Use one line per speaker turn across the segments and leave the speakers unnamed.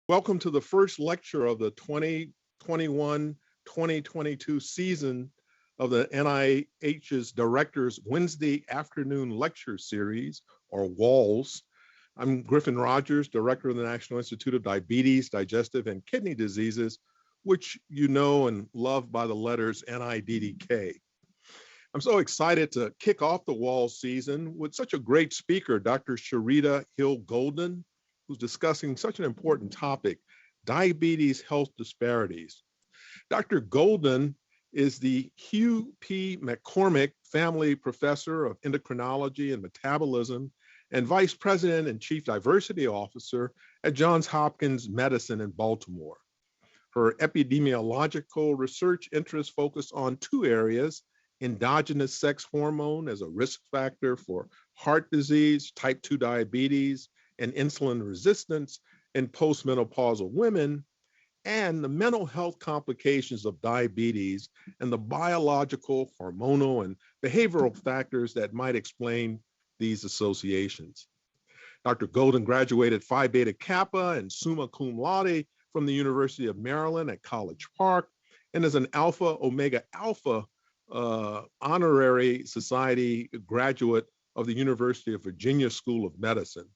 Welcome to the first lecture of the 2021-2022 season of the NIH's Director's Wednesday Afternoon Lecture Series, or WALS. I'm Griffin Rogers, Director of the National Institute of Diabetes, Digestive, and Kidney Diseases, which you know and love by the letters NIDDK. I'm so excited to kick off the WALS season with such a great speaker, Dr. Sherita Hill Golden, who's discussing such an important topic, diabetes health disparities. Dr. Golden is the Hugh P. McCormick Family Professor of Endocrinology and Metabolism and Vice President and Chief Diversity Officer at Johns Hopkins Medicine in Baltimore. Her epidemiological research interests focus on two areas: endogenous sex hormone as a risk factor for heart disease, type 2 diabetes, and insulin resistance in postmenopausal women, and the mental health complications of diabetes and the biological, hormonal, and behavioral factors that might explain these associations. Dr. Golden graduated Phi Beta Kappa and summa cum laude from the University of Maryland at College Park and is an Alpha Omega Alpha honorary society graduate of the University of Virginia School of Medicine.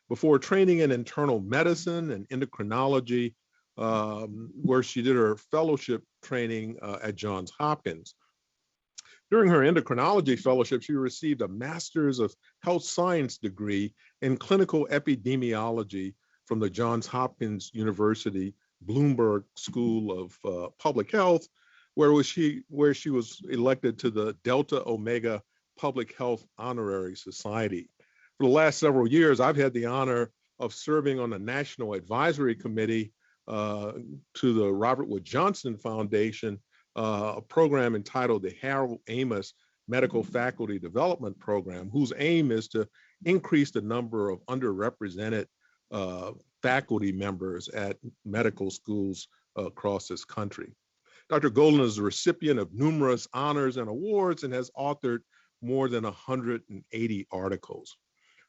Before training in internal medicine and endocrinology, where she did her fellowship training at Johns Hopkins. During her endocrinology fellowship, she received a Master's of Health Science degree in clinical epidemiology from the Johns Hopkins University Bloomberg School of Public Health, where she was elected to the Delta Omega Public Health Honorary Society. For the last several years, I've had the honor of serving on the National Advisory Committee to the Robert Wood Johnson Foundation, a program entitled the Harold Amos Medical Faculty Development Program, whose aim is to increase the number of underrepresented faculty members at medical schools across this country. Dr. Golden is a recipient of numerous honors and awards and has authored more than 180 articles.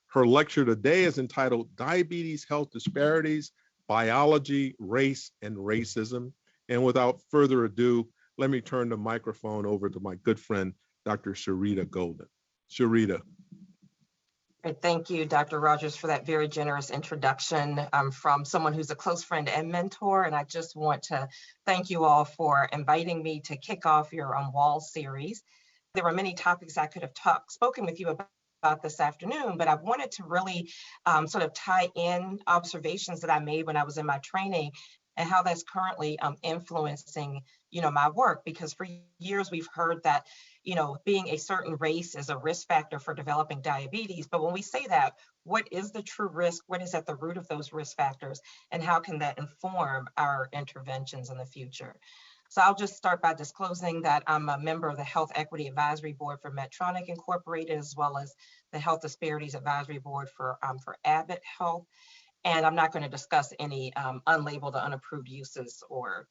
Her lecture today is entitled Diabetes Health Disparities, Biology, Race, and Racism. And without further ado, let me turn the microphone over to my good friend, Dr. Sherita Golden. Sherita.
Thank you, Dr. Rogers, for that very generous introduction from someone who's a close friend and mentor. And I just want to thank you all for inviting me to kick off your WALS series. There were many topics I could have spoken with you about this afternoon, but I wanted to really sort of tie in observations that I made when I was in my training and how that's currently influencing, my work. Because for years we've heard that, being a certain race is a risk factor for developing diabetes. But when we say that, what is the true risk? What is at the root of those risk factors? And how can that inform our interventions in the future? So I'll just start by disclosing that I'm a member of the Health Equity Advisory Board for Medtronic Incorporated, as well as the Health Disparities Advisory Board for Abbott Health. And I'm not going to discuss any unlabeled or unapproved uses or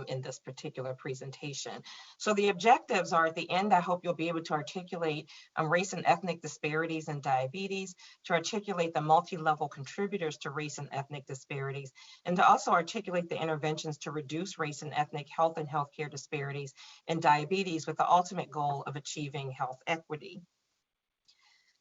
in this particular presentation. So the objectives are, at the end, I hope you'll be able to articulate race and ethnic disparities in diabetes, to articulate the multi-level contributors to race and ethnic disparities, and to also articulate the interventions to reduce race and ethnic health and healthcare disparities in diabetes, with the ultimate goal of achieving health equity.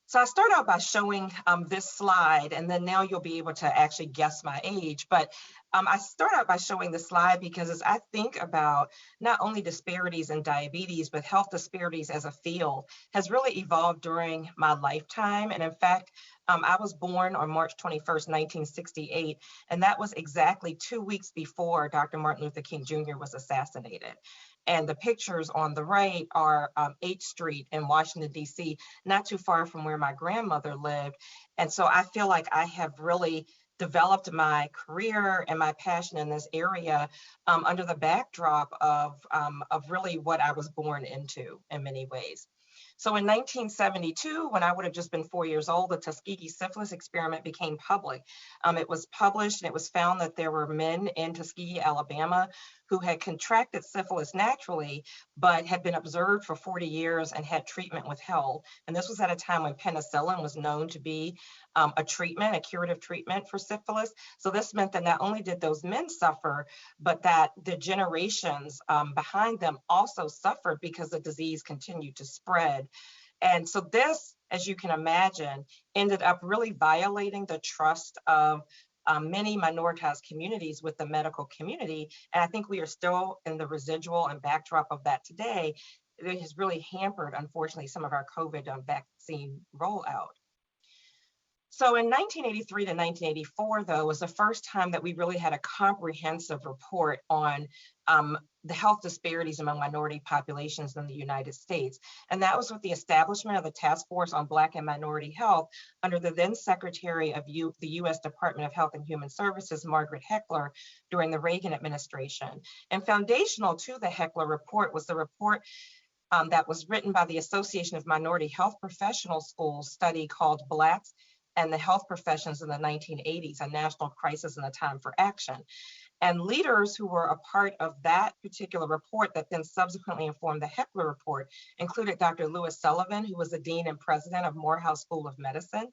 So I start out by showing this slide, and then now you'll be able to actually guess my age. But I start out by showing this slide because as I think about not only disparities in diabetes, but health disparities as a field has really evolved during my lifetime. And in fact, I was born on March 21st, 1968, and that was exactly 2 weeks before Dr. Martin Luther King Jr. was assassinated. And the pictures on the right are H Street in Washington, D.C., not too far from where my grandmother lived. And so I feel like I have really developed my career and my passion in this area under the backdrop of really what I was born into in many ways. So in 1972, when I would have just been 4 years old, the Tuskegee syphilis experiment became public. It was published and it was found that there were men in Tuskegee, Alabama, who had contracted syphilis naturally, but had been observed for 40 years and had treatment withheld. And this was at a time when penicillin was known to be a treatment, a curative treatment for syphilis. So this meant that not only did those men suffer, but that the generations behind them also suffered because the disease continued to spread. And so this, as you can imagine, ended up really violating the trust of many minoritized communities with the medical community. And I think we are still in the residual and backdrop of that today. It has really hampered, unfortunately, some of our COVID vaccine rollout. So in 1983 to 1984, though, was the first time that we really had a comprehensive report on the health disparities among minority populations in the United States. And that was with the establishment of the Task Force on Black and Minority Health under the then Secretary of the U.S. Department of Health and Human Services, Margaret Heckler, during the Reagan administration. And foundational to the Heckler Report was the report that was written by the Association of Minority Health Professional Schools study called Blacks and the Health Professions in the 1980s, a National Crisis and a Time for Action. And leaders who were a part of that particular report that then subsequently informed the Heckler Report included Dr. Lewis Sullivan, who was the Dean and President of Morehouse School of Medicine,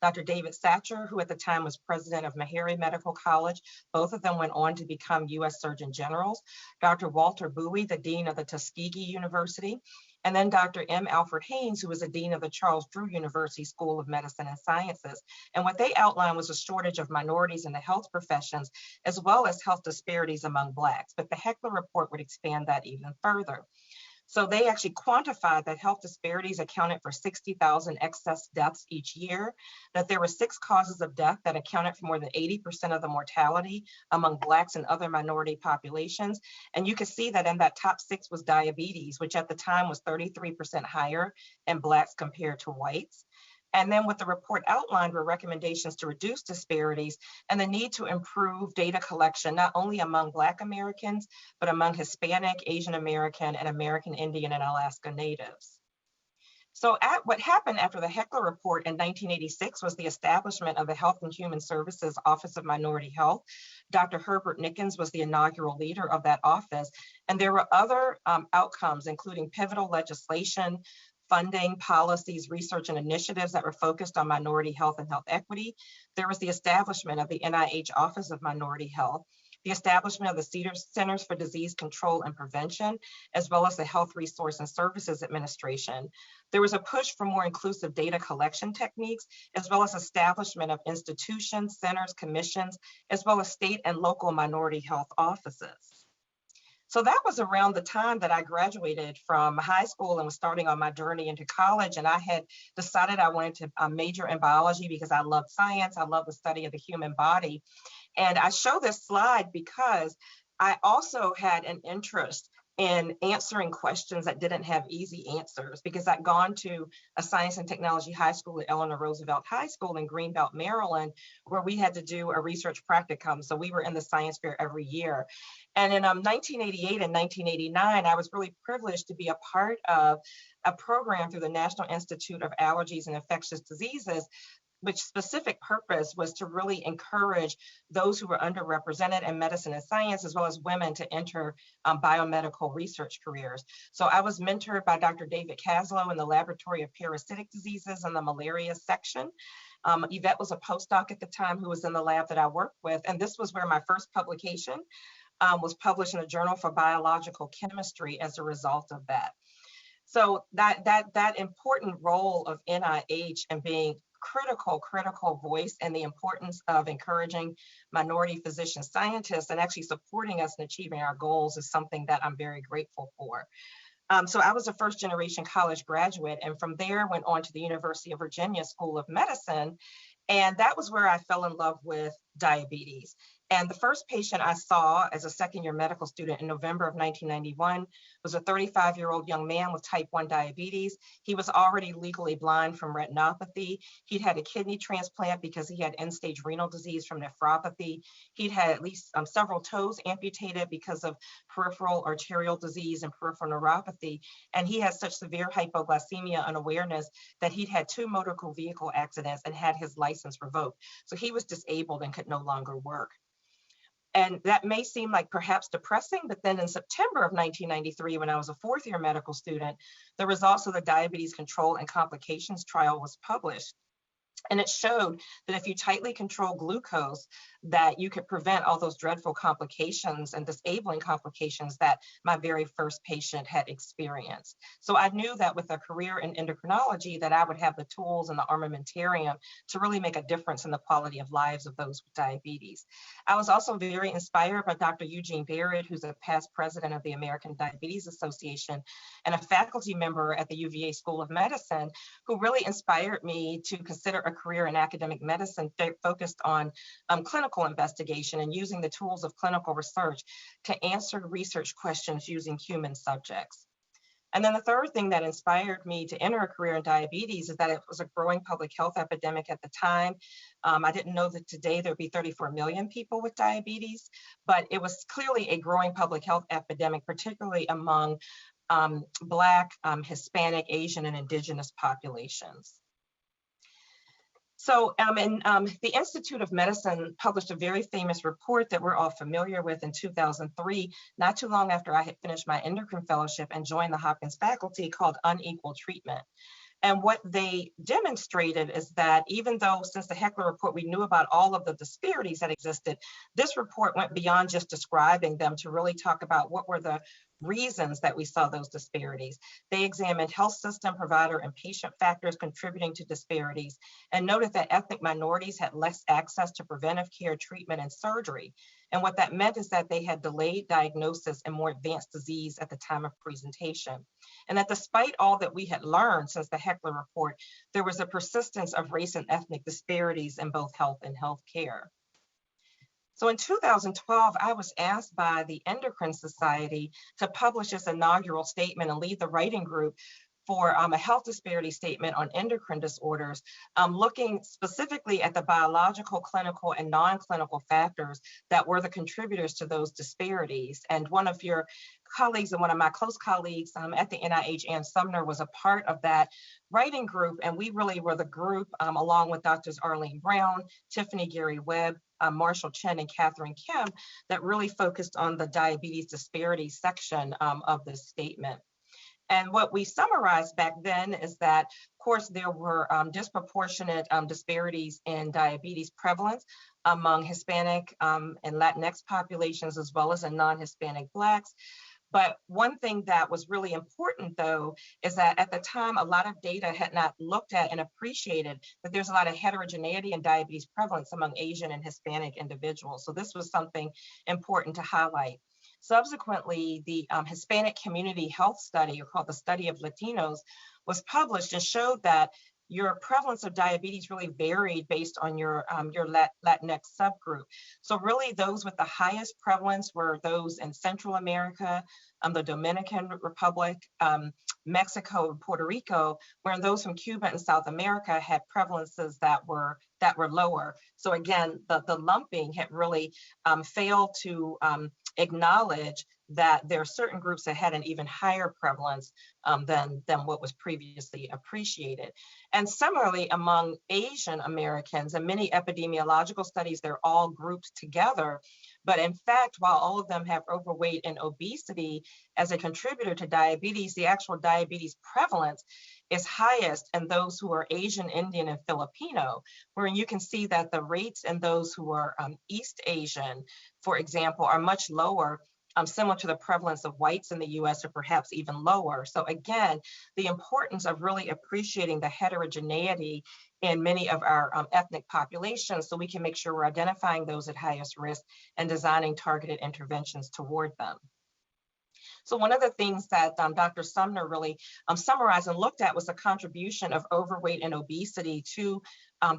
Dr. David Satcher, who at the time was President of Meharry Medical College. Both of them went on to become U.S. Surgeon Generals, Dr. Walter Bowie, the Dean of the Tuskegee University, and then Dr. M. Alfred Haynes, who was the Dean of the Charles Drew University School of Medicine and Sciences. And what they outlined was a shortage of minorities in the health professions, as well as health disparities among Blacks. But the Heckler Report would expand that even further. So they actually quantified that health disparities accounted for 60,000 excess deaths each year, that there were 6 causes of death that accounted for more than 80% of the mortality among Blacks and other minority populations. And you can see that in that top 6 was diabetes, which at the time was 33% higher in Blacks compared to whites. And then what the report outlined were recommendations to reduce disparities and the need to improve data collection, not only among Black Americans, but among Hispanic, Asian American, and American Indian and Alaska Natives. So what happened after the Heckler Report in 1986 was the establishment of the Health and Human Services Office of Minority Health. Dr. Herbert Nickens was the inaugural leader of that office. And there were other outcomes, including pivotal legislation, funding, policies, research, and initiatives that were focused on minority health and health equity. There was the establishment of the NIH Office of Minority Health, the establishment of the Centers for Disease Control and Prevention, as well as the Health Resource and Services Administration. There was a push for more inclusive data collection techniques, as well as establishment of institutions, centers, commissions, as well as state and local minority health offices. So that was around the time that I graduated from high school and was starting on my journey into college. And I had decided I wanted to major in biology because I love science. I love the study of the human body. And I show this slide because I also had an interest in answering questions that didn't have easy answers, because I'd gone to a science and technology high school at Eleanor Roosevelt High School in Greenbelt, Maryland, where we had to do a research practicum. So we were in the science fair every year. And in 1988 and 1989, I was really privileged to be a part of a program through the National Institute of Allergies and Infectious Diseases, which specific purpose was to really encourage those who were underrepresented in medicine and science, as well as women, to enter biomedical research careers. So I was mentored by Dr. David Kaslow in the Laboratory of Parasitic Diseases and the Malaria section. Yvette was a postdoc at the time who was in the lab that I worked with. And this was where my first publication was published in the Journal for Biological Chemistry as a result of that. So that important role of NIH and being critical voice, and the importance of encouraging minority physician scientists and actually supporting us in achieving our goals is something that I'm very grateful for. So I was a first generation college graduate, and from there went on to the University of Virginia School of Medicine. And that was where I fell in love with diabetes. And the first patient I saw as a second-year medical student in November of 1991 was a 35-year-old young man with type 1 diabetes. He was already legally blind from retinopathy. He'd had a kidney transplant because he had end-stage renal disease from nephropathy. He'd had at least several toes amputated because of peripheral arterial disease and peripheral neuropathy. And he had such severe hypoglycemia unawareness that he'd had 2 motor vehicle accidents and had his license revoked. So he was disabled and could no longer work. And that may seem like perhaps depressing, but then in September of 1993, when I was a fourth year medical student, the results of the diabetes control and complications trial was published. And it showed that if you tightly control glucose, that you could prevent all those dreadful complications and disabling complications that my very first patient had experienced. So I knew that with a career in endocrinology that I would have the tools and the armamentarium to really make a difference in the quality of lives of those with diabetes. I was also very inspired by Dr. Eugene Barrett, who's a past president of the American Diabetes Association and a faculty member at the UVA School of Medicine, who really inspired me to consider a career in academic medicine focused on clinical investigation and using the tools of clinical research to answer research questions using human subjects. And then the third thing that inspired me to enter a career in diabetes is that it was a growing public health epidemic at the time. I didn't know that today there'd be 34 million people with diabetes, but it was clearly a growing public health epidemic, particularly among Black, Hispanic, Asian, and Indigenous populations. So the Institute of Medicine published a very famous report that we're all familiar with in 2003, not too long after I had finished my endocrine fellowship and joined the Hopkins faculty, called Unequal Treatment. And what they demonstrated is that even though since the Heckler Report, we knew about all of the disparities that existed, this report went beyond just describing them to really talk about what were the reasons that we saw those disparities. They examined health system, provider, and patient factors contributing to disparities and noted that ethnic minorities had less access to preventive care, treatment, and surgery. And what that meant is that they had delayed diagnosis and more advanced disease at the time of presentation. And that despite all that we had learned since the Heckler Report, there was a persistence of race and ethnic disparities in both health and healthcare. So in 2012, I was asked by the Endocrine Society to publish its inaugural statement and lead the writing group for a health disparity statement on endocrine disorders, looking specifically at the biological, clinical, and non-clinical factors that were the contributors to those disparities. And one of your colleagues and one of my close colleagues at the NIH, Ann Sumner, was a part of that writing group. And we really were the group, along with Drs. Arlene Brown, Tiffany Gary Webb, Marshall Chen, and Catherine Kim, that really focused on the diabetes disparity section of this statement. And what we summarized back then is that, of course, there were disproportionate disparities in diabetes prevalence among Hispanic and Latinx populations, as well as in non-Hispanic Blacks. But one thing that was really important, though, is that at the time, a lot of data had not looked at and appreciated that there's a lot of heterogeneity in diabetes prevalence among Asian and Hispanic individuals. So this was something important to highlight. Subsequently, the Hispanic Community Health Study, or called the Study of Latinos, was published and showed that your prevalence of diabetes really varied based on your Latinx subgroup. So really those with the highest prevalence were those in Central America, the Dominican Republic, Mexico, and Puerto Rico, where those from Cuba and South America had prevalences that were lower. So again, the lumping had really failed to acknowledge that there are certain groups that had an even higher prevalence than what was previously appreciated. And similarly, among Asian Americans, and many epidemiological studies, they're all grouped together. But in fact, while all of them have overweight and obesity as a contributor to diabetes, the actual diabetes prevalence is highest in those who are Asian, Indian, and Filipino, where you can see that the rates in those who are East Asian, for example, are much lower, similar to the prevalence of whites in the US, or perhaps even lower. So again, the importance of really appreciating the heterogeneity in many of our ethnic populations so we can make sure we're identifying those at highest risk and designing targeted interventions toward them. So one of the things that Dr. Sumner really summarized and looked at was the contribution of overweight and obesity to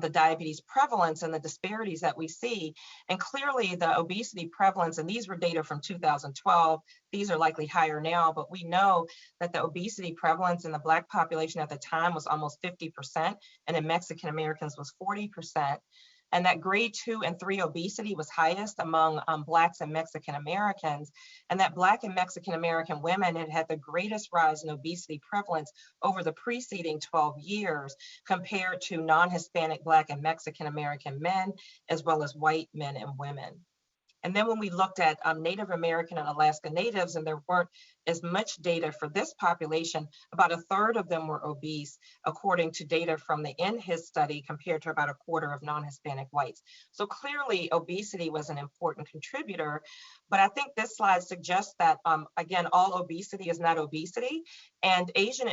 the diabetes prevalence and the disparities that we see. And clearly the obesity prevalence, and these were data from 2012, these are likely higher now, but we know that the obesity prevalence in the Black population at the time was almost 50%, and in Mexican Americans was 40%. And that grade 2 and 3 obesity was highest among Blacks and Mexican Americans, and that Black and Mexican American women had the greatest rise in obesity prevalence over the preceding 12 years compared to non-Hispanic Black and Mexican American men, as well as white men and women. And then when we looked at Native American and Alaska Natives, and there weren't as much data for this population, about a third of them were obese, according to data from the NHIS study, compared to about a quarter of non-Hispanic whites. So clearly obesity was an important contributor, but I think this slide suggests that, again, all obesity is not obesity, and Asian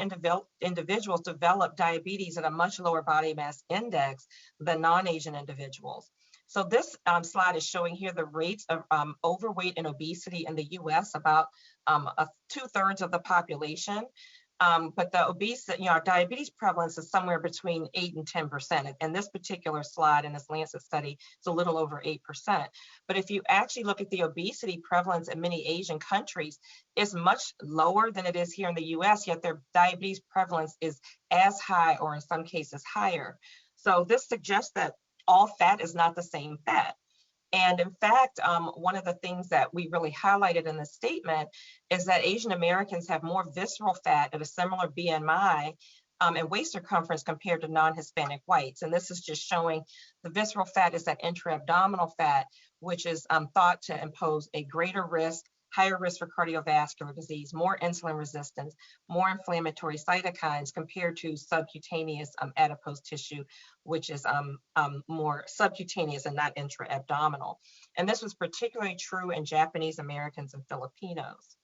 individuals develop diabetes at a much lower body mass index than non-Asian individuals. So this slide is showing here the rates of overweight and obesity in the US, about 2/3 of the population. But the obesity, our diabetes prevalence is somewhere between 8 and 10%. And this particular slide in this Lancet study is a little over 8%. But if you actually look at the obesity prevalence in many Asian countries, it's much lower than it is here in the US, yet their diabetes prevalence is as high, or in some cases higher. So this suggests that all fat is not the same fat. And in fact, one of the things that we really highlighted in the statement is that Asian Americans have more visceral fat at a similar BMI and waist circumference compared to non-Hispanic whites. And this is just showing the visceral fat is that intra-abdominal fat, which is thought to impose a greater risk, higher risk for cardiovascular disease, more insulin resistance, more inflammatory cytokines compared to subcutaneous adipose tissue, which is more subcutaneous and not intra-abdominal. And this was particularly true in Japanese Americans and Filipinos.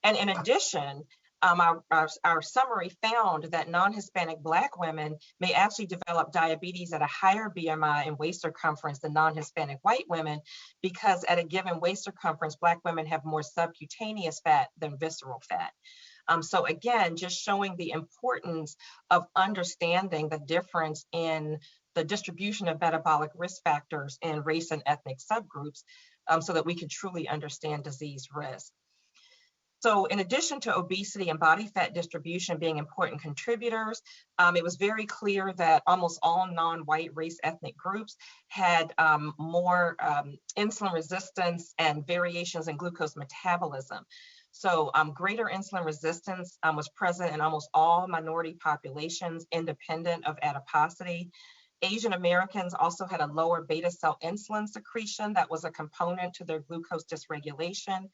And in addition, our summary found that non-Hispanic Black women may actually develop diabetes at a higher BMI and waist circumference than non-Hispanic white women, because at a given waist circumference, Black women have more subcutaneous fat than visceral fat. So again, just showing the importance of understanding the difference in the distribution of metabolic risk factors in race and ethnic subgroups, so that we can truly understand disease risk. So in addition to obesity and body fat distribution being important contributors, it was very clear that almost all non-white race ethnic groups had more insulin resistance and variations in glucose metabolism. So greater insulin resistance was present in almost all minority populations, independent of adiposity. Asian Americans also had a lower beta cell insulin secretion that was a component to their glucose dysregulation.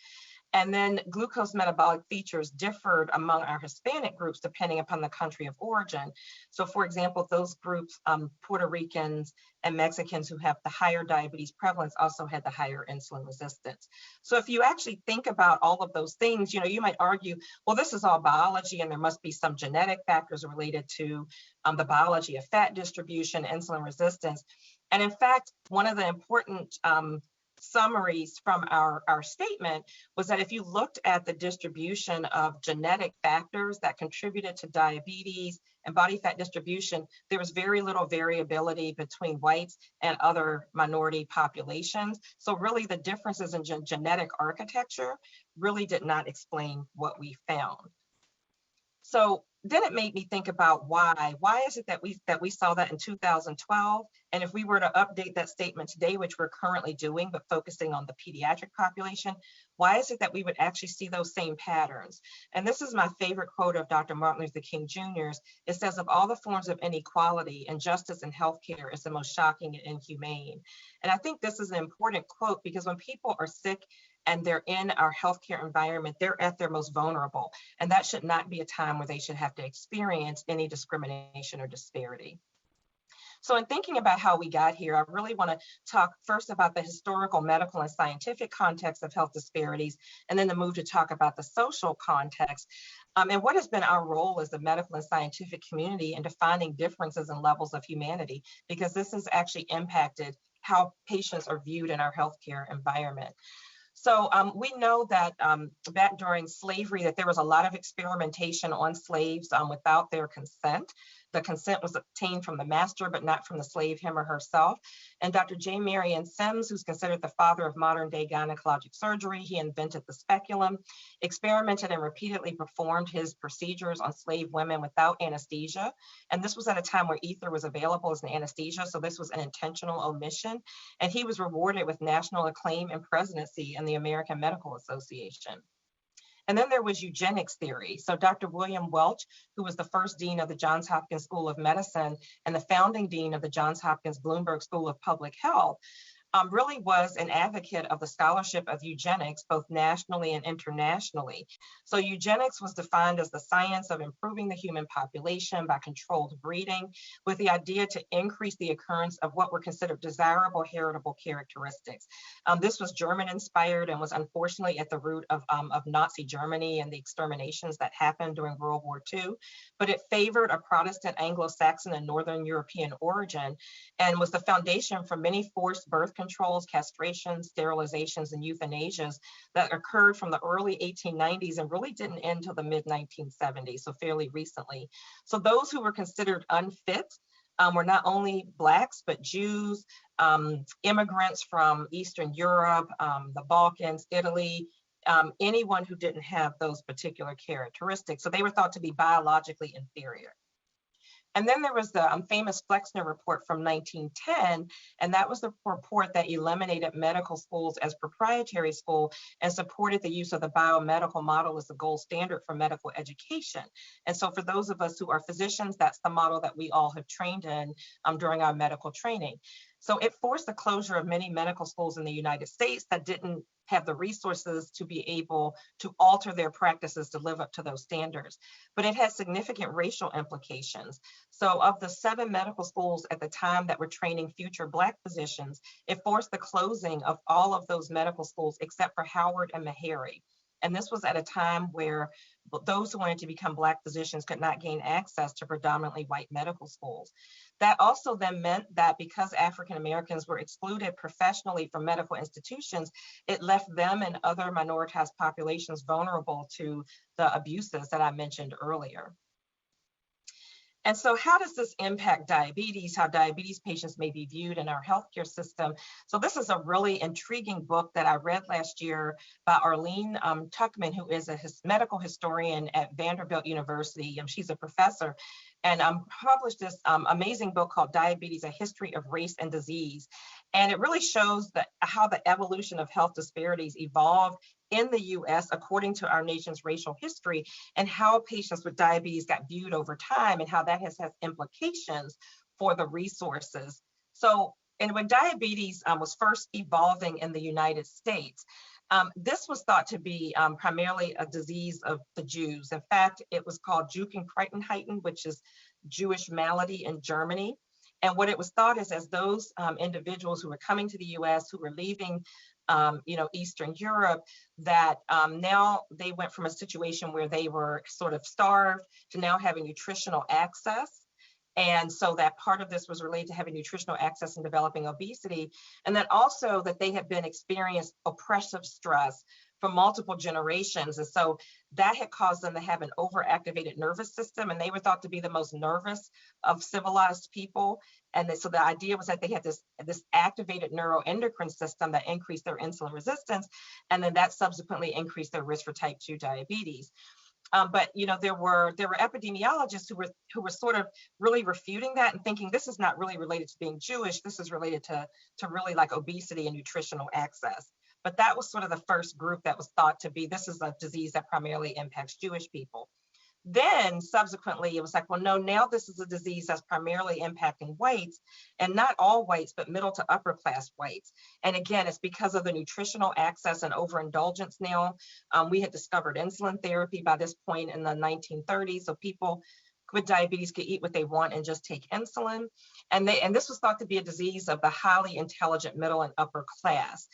And then glucose metabolic features differed among our Hispanic groups depending upon the country of origin. So for example, those groups, Puerto Ricans and Mexicans who have the higher diabetes prevalence also had the higher insulin resistance. So if you actually think about all of those things, you might argue, well, this is all biology and there must be some genetic factors related to the biology of fat distribution, insulin resistance. And in fact, one of the important summaries from our statement was that if you looked at the distribution of genetic factors that contributed to diabetes and body fat distribution, there was very little variability between whites and other minority populations. So really the differences in genetic architecture really did not explain what we found. So then it made me think about why is it that we saw that in 2012? And if we were to update that statement today, which we're currently doing, but focusing on the pediatric population, why is it that we would actually see those same patterns? And this is my favorite quote of Dr. Martin Luther King Jr.'s. It says, of all the forms of inequality, injustice in healthcare is the most shocking and inhumane. And I think this is an important quote because when people are sick and they're in our healthcare environment, they're at their most vulnerable. And that should not be a time where they should have to experience any discrimination or disparity. So in thinking about how we got here, I really want to talk first about the historical, medical, and scientific context of health disparities, and then to move to talk about the social context. And what has been our role as the medical and scientific community in defining differences in levels of humanity, because this has actually impacted how patients are viewed in our healthcare environment. So we know that back during slavery that there was a lot of experimentation on slaves without their consent. The consent was obtained from the master, but not from the slave, him or herself. And Dr. J. Marion Sims, who's considered the father of modern day gynecologic surgery, he invented the speculum, experimented and repeatedly performed his procedures on slave women without anesthesia. And this was at a time where ether was available as an anesthesia. So this was an intentional omission. And he was rewarded with national acclaim and presidency in the American Medical Association. And then there was eugenics theory. So Dr. William Welch, who was the first dean of the Johns Hopkins School of Medicine and the founding dean of the Johns Hopkins Bloomberg School of Public Health, really was an advocate of the scholarship of eugenics, both nationally and internationally. So eugenics was defined as the science of improving the human population by controlled breeding, with the idea to increase the occurrence of what were considered desirable heritable characteristics. This was German inspired and was unfortunately at the root of Nazi Germany and the exterminations that happened during World War II. But it favored a Protestant Anglo-Saxon and Northern European origin and was the foundation for many forced birth controls, castrations, sterilizations, and euthanasias that occurred from the early 1890s and really didn't end until the mid 1970s, so fairly recently. So those who were considered unfit were not only Blacks, but Jews, immigrants from Eastern Europe, the Balkans, Italy, anyone who didn't have those particular characteristics. So they were thought to be biologically inferior. And then there was the famous Flexner report from 1910, and that was the report that eliminated medical schools as proprietary school and supported the use of the biomedical model as the gold standard for medical education. And so for those of us who are physicians, that's the model that we all have trained in during our medical training. So it forced the closure of many medical schools in the United States that didn't have the resources to be able to alter their practices to live up to those standards. But it had significant racial implications. So of the 7 medical schools at the time that were training future Black physicians, it forced the closing of all of those medical schools except for Howard and Meharry. And this was at a time where those who wanted to become Black physicians could not gain access to predominantly white medical schools. That also then meant that because African Americans were excluded professionally from medical institutions, it left them and other minoritized populations vulnerable to the abuses that I mentioned earlier. And so how does this impact diabetes, how diabetes patients may be viewed in our healthcare system? So this is a really intriguing book that I read last year by Arlene Tuckman, who is a medical historian at Vanderbilt University. She's a professor and published this amazing book called Diabetes, A History of Race and Disease. And it really shows how the evolution of health disparities evolved in the US according to our nation's racial history and how patients with diabetes got viewed over time and how that has implications for the resources. So, and when diabetes was first evolving in the United States, this was thought to be primarily a disease of the Jews. In fact, it was called Jukenkreitenheiten, which is Jewish malady in Germany. And what it was thought is as those individuals who were coming to the US, who were leaving Eastern Europe, that now they went from a situation where they were sort of starved to now having nutritional access. And so that part of this was related to having nutritional access and developing obesity. And then also that they had been experienced oppressive stress for multiple generations. And so that had caused them to have an overactivated nervous system. And they were thought to be the most nervous of civilized people. And so the idea was that they had this activated neuroendocrine system that increased their insulin resistance. And then that subsequently increased their risk for type 2 diabetes. But there were epidemiologists who were sort of really refuting that and thinking this is not really related to being Jewish. This is related to really like obesity and nutritional access. But that was sort of the first group that was thought to be this is a disease that primarily impacts Jewish people. Then subsequently, it was like, well, no, now this is a disease that's primarily impacting whites, and not all whites, but middle to upper class whites. And again, it's because of the nutritional access and overindulgence now. We had discovered insulin therapy by this point in the 1930s. So people with diabetes could eat what they want and just take insulin. And this was thought to be a disease of the highly intelligent middle and upper class.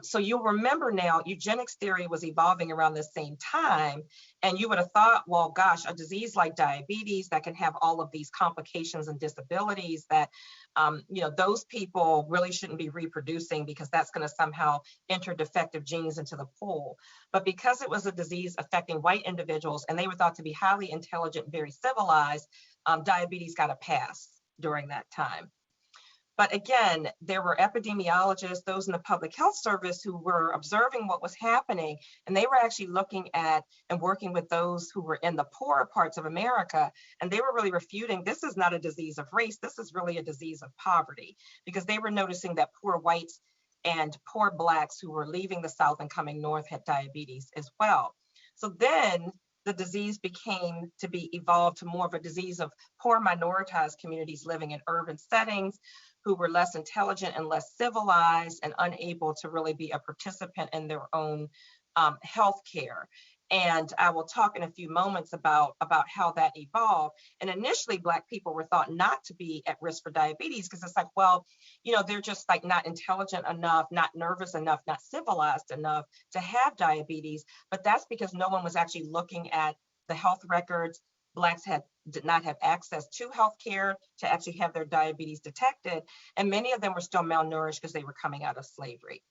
So you'll remember now, eugenics theory was evolving around the same time, and you would have thought, well, gosh, a disease like diabetes that can have all of these complications and disabilities that, those people really shouldn't be reproducing because that's going to somehow enter defective genes into the pool. But because it was a disease affecting white individuals and they were thought to be highly intelligent, very civilized, diabetes got a pass during that time. But again, there were epidemiologists, those in the public health service who were observing what was happening, and they were actually looking at and working with those who were in the poorer parts of America, and they were really refuting this is not a disease of race, this is really a disease of poverty, because they were noticing that poor whites and poor Blacks who were leaving the South and coming north had diabetes as well. So then the disease became to be evolved to more of a disease of poor minoritized communities living in urban settings, who were less intelligent and less civilized and unable to really be a participant in their own health care. And I will talk in a few moments about how that evolved. And initially, Black people were thought not to be at risk for diabetes because it's like, well, you know, they're just like not intelligent enough, not nervous enough, not civilized enough to have diabetes. But that's because no one was actually looking at the health records. Blacks did not have access to healthcare to actually have their diabetes detected. And many of them were still malnourished because they were coming out of slavery.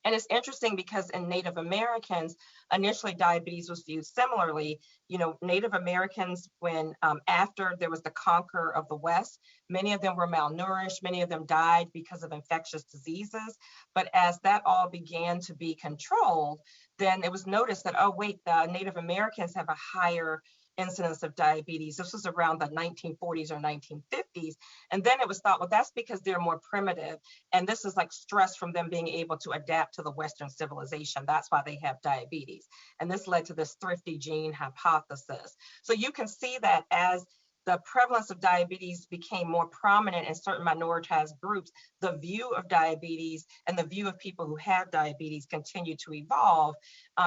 And it's interesting because in Native Americans, initially diabetes was viewed similarly. You know, Native Americans, when after there was the conquer of the West, many of them were malnourished, many of them died because of infectious diseases. But as that all began to be controlled, then it was noticed that, oh, wait, the Native Americans have a higher incidence of diabetes. This was around the 1940s or 1950s. And then it was thought, well, that's because they're more primitive. And this is like stress from them being able to adapt to the Western civilization. That's why they have diabetes. And this led to this thrifty gene hypothesis. So you can see that as the prevalence of diabetes became more prominent in certain minoritized groups, the view of diabetes and the view of people who have diabetes continued to evolve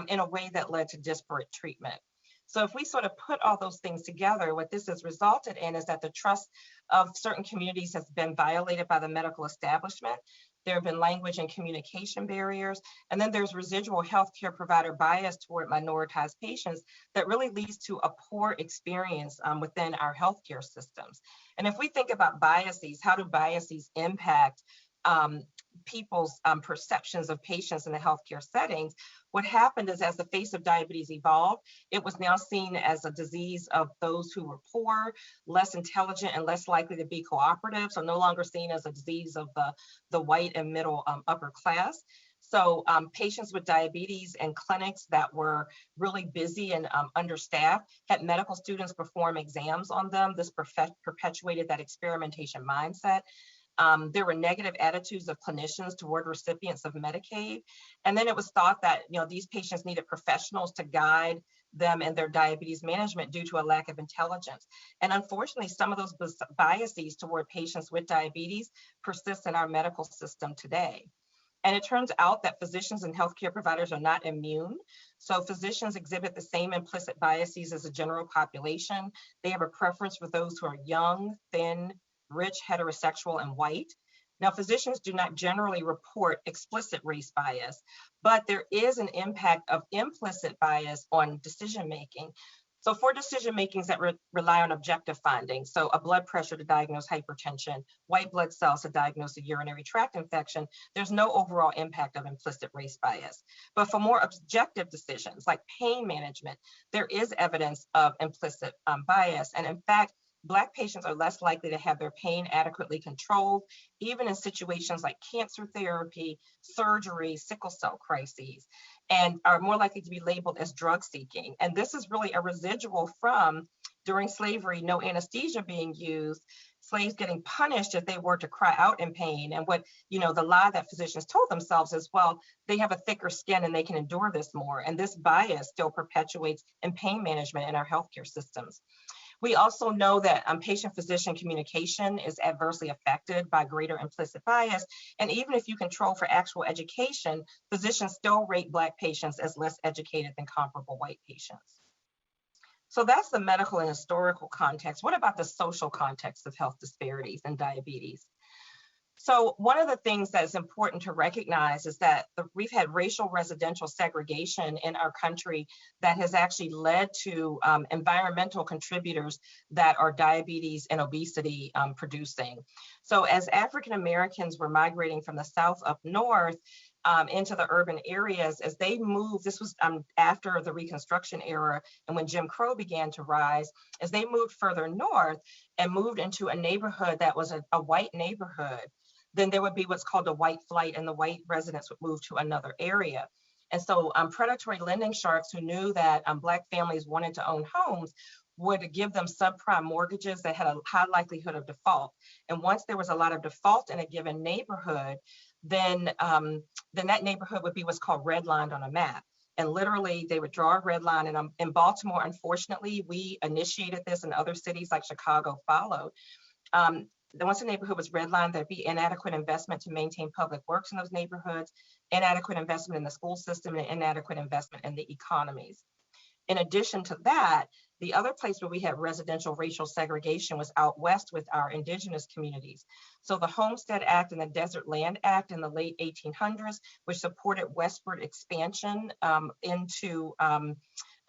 in a way that led to disparate treatment. So if we sort of put all those things together, what this has resulted in is that the trust of certain communities has been violated by the medical establishment. There have been language and communication barriers, and then there's residual healthcare provider bias toward minoritized patients that really leads to a poor experience within our healthcare systems. And if we think about biases, how do biases impact people's perceptions of patients in the healthcare settings? What happened is as the face of diabetes evolved, it was now seen as a disease of those who were poor, less intelligent, and less likely to be cooperative. So no longer seen as a disease of the white and middle upper class. So patients with diabetes in clinics that were really busy and understaffed had medical students perform exams on them. This perpetuated that experimentation mindset. There were negative attitudes of clinicians toward recipients of Medicaid. And then it was thought that, you know, these patients needed professionals to guide them in their diabetes management due to a lack of intelligence. And unfortunately, some of those biases toward patients with diabetes persist in our medical system today. And it turns out that physicians and healthcare providers are not immune. So physicians exhibit the same implicit biases as the general population. They have a preference for those who are young, thin, rich, heterosexual, and white. Now, physicians do not generally report explicit race bias, but there is an impact of implicit bias on decision-making. So for decision-makings that rely on objective findings, so a blood pressure to diagnose hypertension, white blood cells to diagnose a urinary tract infection, there's no overall impact of implicit race bias. But for more objective decisions like pain management, there is evidence of implicit bias. And in fact, Black patients are less likely to have their pain adequately controlled, even in situations like cancer therapy, surgery, sickle cell crises, and are more likely to be labeled as drug seeking. And this is really a residual from during slavery, no anesthesia being used, slaves getting punished if they were to cry out in pain. And what, you know, the lie that physicians told themselves is, well, they have a thicker skin and they can endure this more. And this bias still perpetuates in pain management in our healthcare systems. We also know that patient-physician communication is adversely affected by greater implicit bias. And even if you control for actual education, physicians still rate Black patients as less educated than comparable white patients. So that's the medical and historical context. What about the social context of health disparities and diabetes? So one of the things that is important to recognize is that we've had racial residential segregation in our country that has actually led to environmental contributors that are diabetes and obesity producing. So as African Americans were migrating from the South up north into the urban areas, as they moved, this was after the Reconstruction era and when Jim Crow began to rise, as they moved further north and moved into a neighborhood that was a white neighborhood, then there would be what's called a white flight, and the white residents would move to another area. And so predatory lending sharks who knew that Black families wanted to own homes would give them subprime mortgages that had a high likelihood of default. And once there was a lot of default in a given neighborhood, then that neighborhood would be what's called redlined on a map. And literally they would draw a red line. And in Baltimore, unfortunately, we initiated this, and other cities like Chicago followed. once the neighborhood was redlined, there'd be inadequate investment to maintain public works in those neighborhoods, inadequate investment in the school system, and inadequate investment in the economies. In addition to that, the other place where we had residential racial segregation was out west with our indigenous communities. So the Homestead Act and the Desert Land Act in the late 1800s, which supported westward expansion into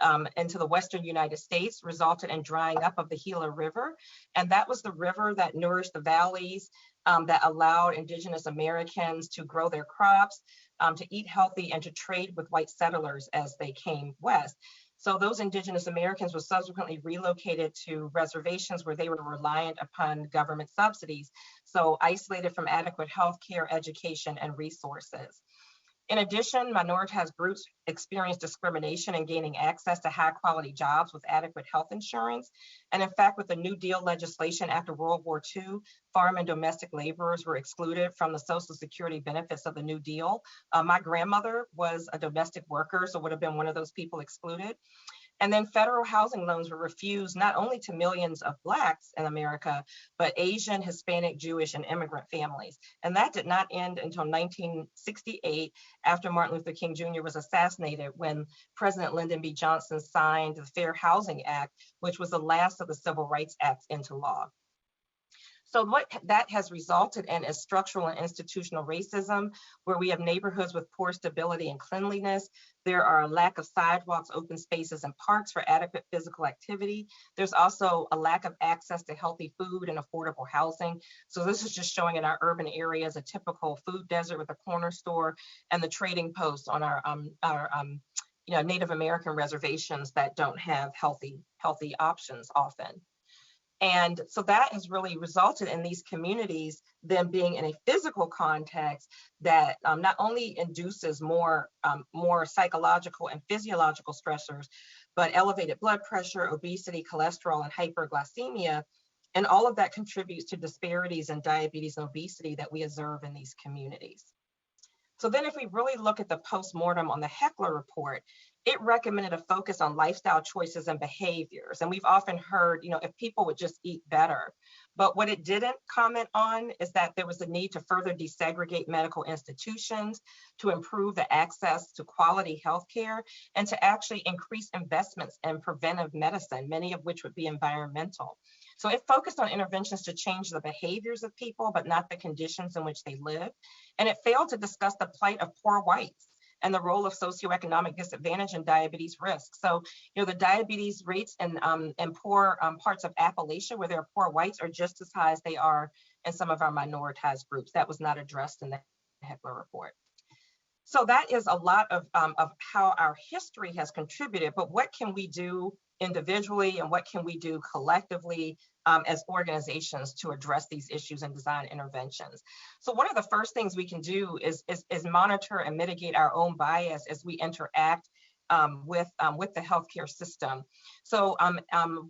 the western United States, resulted in drying up of the Gila River. And that was the river that nourished the valleys, that allowed indigenous Americans to grow their crops, to eat healthy, and to trade with white settlers as they came west. So those indigenous Americans were subsequently relocated to reservations where they were reliant upon government subsidies, so isolated from adequate health care, education, and resources. In addition, minoritized groups experienced discrimination in gaining access to high quality jobs with adequate health insurance. And in fact, with the New Deal legislation after World War II, farm and domestic laborers were excluded from the Social Security benefits of the New Deal. My grandmother was a domestic worker, so would have been one of those people excluded. And then federal housing loans were refused not only to millions of Blacks in America, but Asian, Hispanic, Jewish, and immigrant families. And that did not end until 1968, after Martin Luther King Jr. was assassinated, when President Lyndon B. Johnson signed the Fair Housing Act, which was the last of the Civil Rights Acts into law. So what that has resulted in is structural and institutional racism, where we have neighborhoods with poor stability and cleanliness. There are a lack of sidewalks, open spaces, and parks for adequate physical activity. There's also a lack of access to healthy food and affordable housing. So this is just showing in our urban areas a typical food desert with a corner store and the trading posts on our Native American reservations that don't have healthy options often. And so that has really resulted in these communities then being in a physical context that not only induces more psychological and physiological stressors, but elevated blood pressure, obesity, cholesterol, and hyperglycemia. And all of that contributes to disparities in diabetes and obesity that we observe in these communities. So then if we really look at the postmortem on the Heckler Report, it recommended a focus on lifestyle choices and behaviors. And we've often heard, if people would just eat better. But what it didn't comment on is that there was a need to further desegregate medical institutions, to improve the access to quality healthcare, and to actually increase investments in preventive medicine, many of which would be environmental. So it focused on interventions to change the behaviors of people, but not the conditions in which they live. And it failed to discuss the plight of poor whites and the role of socioeconomic disadvantage and diabetes risk. So, the diabetes rates in poor parts of Appalachia, where there are poor whites, are just as high as they are in some of our minoritized groups. That was not addressed in the Heckler Report. So that is a lot of how our history has contributed, but what can we do individually and what can we do collectively as organizations to address these issues and design interventions? So one of the first things we can do is monitor and mitigate our own bias as we interact with the healthcare system. So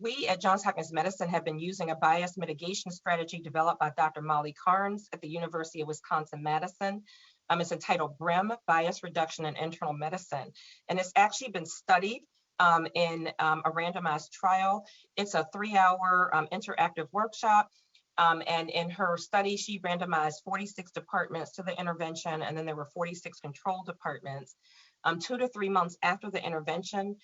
we at Johns Hopkins Medicine have been using a bias mitigation strategy developed by Dr. Molly Carnes at the University of Wisconsin-Madison. It's entitled BRIM, Bias Reduction in Internal Medicine. And it's actually been studied in a randomized trial. It's a 3-hour interactive workshop. And in her study, she randomized 46 departments to the intervention, and then there were 46 control departments. 2 to 3 months after the intervention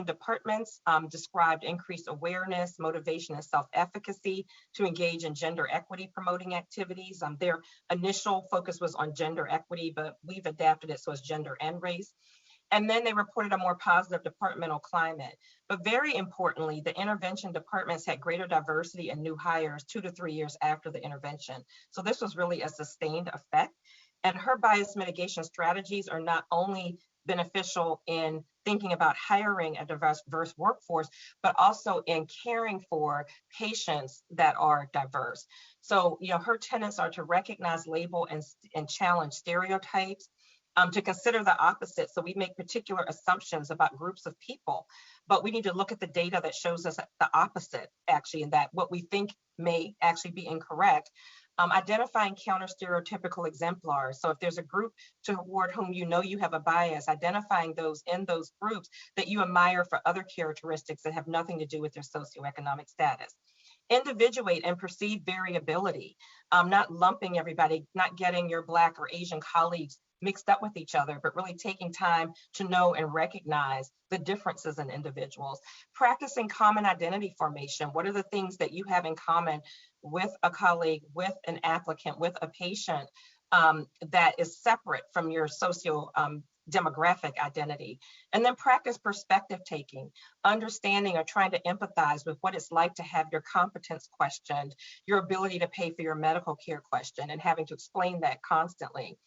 departments described increased awareness, motivation, and self-efficacy to engage in gender equity promoting activities. Their initial focus was on gender equity, but we've adapted it so it's gender and race. And then they reported a more positive departmental climate. But very importantly, the intervention departments had greater diversity and new hires 2 to 3 years after the intervention. So this was really a sustained effect. And her bias mitigation strategies are not only beneficial in thinking about hiring a diverse workforce, but also in caring for patients that are diverse. So, her tenets are to recognize, label, and challenge stereotypes, to consider the opposite. So we make particular assumptions about groups of people, but we need to look at the data that shows us the opposite, actually, and that what we think may actually be incorrect. Identifying counter-stereotypical exemplars. So if there's a group toward whom you have a bias, identifying those in those groups that you admire for other characteristics that have nothing to do with their socioeconomic status. individuate and perceive variability, not lumping everybody, not getting your Black or Asian colleagues mixed up with each other, but really taking time to know and recognize the differences in individuals. Practicing common identity formation. What are the things that you have in common with a colleague, with an applicant, with a patient that is separate from your demographic identity? And then practice perspective taking, understanding or trying to empathize with what it's like to have your competence questioned, your ability to pay for your medical care questioned, and having to explain that constantly.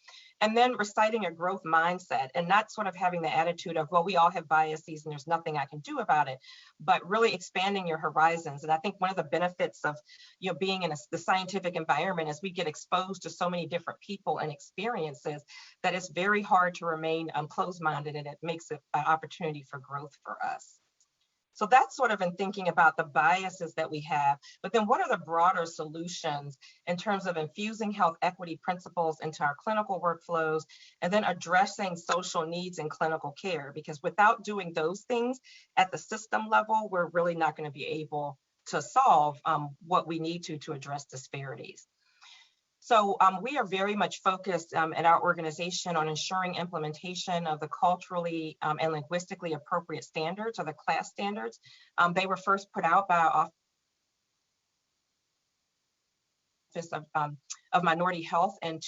And then reciting a growth mindset, and not sort of having the attitude of, well, we all have biases and there's nothing I can do about it, but really expanding your horizons. And I think one of the benefits of being in the scientific environment is we get exposed to so many different people and experiences that it's very hard to remain closed-minded, and it makes it an opportunity for growth for us. So that's sort of in thinking about the biases that we have, but then what are the broader solutions in terms of infusing health equity principles into our clinical workflows, and then addressing social needs in clinical care? Because without doing those things at the system level, we're really not going to be able to solve what we need to address disparities. So we are very much focused at our organization on ensuring implementation of the culturally and linguistically appropriate standards, or the CLAS standards. They were first put out by our Office of Minority Health, and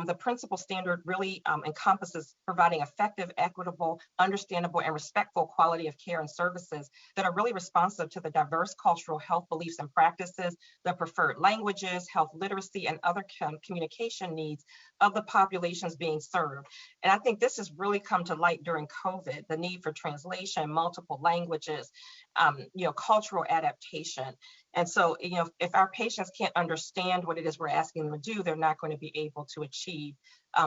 the principal standard really encompasses providing effective, equitable, understandable, and respectful quality of care and services that are really responsive to the diverse cultural health beliefs and practices, the preferred languages, health literacy, and other communication needs of the populations being served. And I think this has really come to light during COVID, the need for translation, multiple languages, cultural adaptation. And so, if our patients can't understand what it is we're asking them to do, they're not going to be able to achieve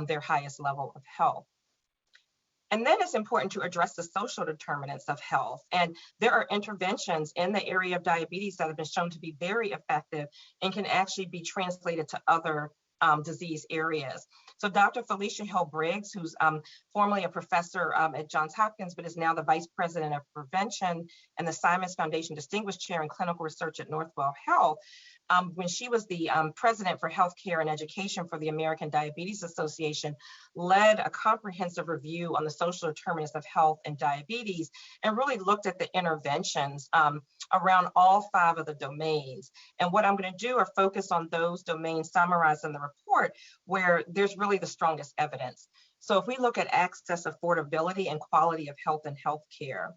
their highest level of health. And then it's important to address the social determinants of health. And there are interventions in the area of diabetes that have been shown to be very effective and can actually be translated to other disease areas. So Dr. Felicia Hill Briggs, who's formerly a professor at Johns Hopkins, but is now the Vice President of Prevention and the Simons Foundation Distinguished Chair in Clinical Research at Northwell Health, when she was the president for healthcare and education for the American Diabetes Association, led a comprehensive review on the social determinants of health and diabetes, and really looked at the interventions around all 5 of the domains. And what I'm going to do are focus on those domains summarized in the report where there's really the strongest evidence. So if we look at access, affordability, and quality of health and healthcare,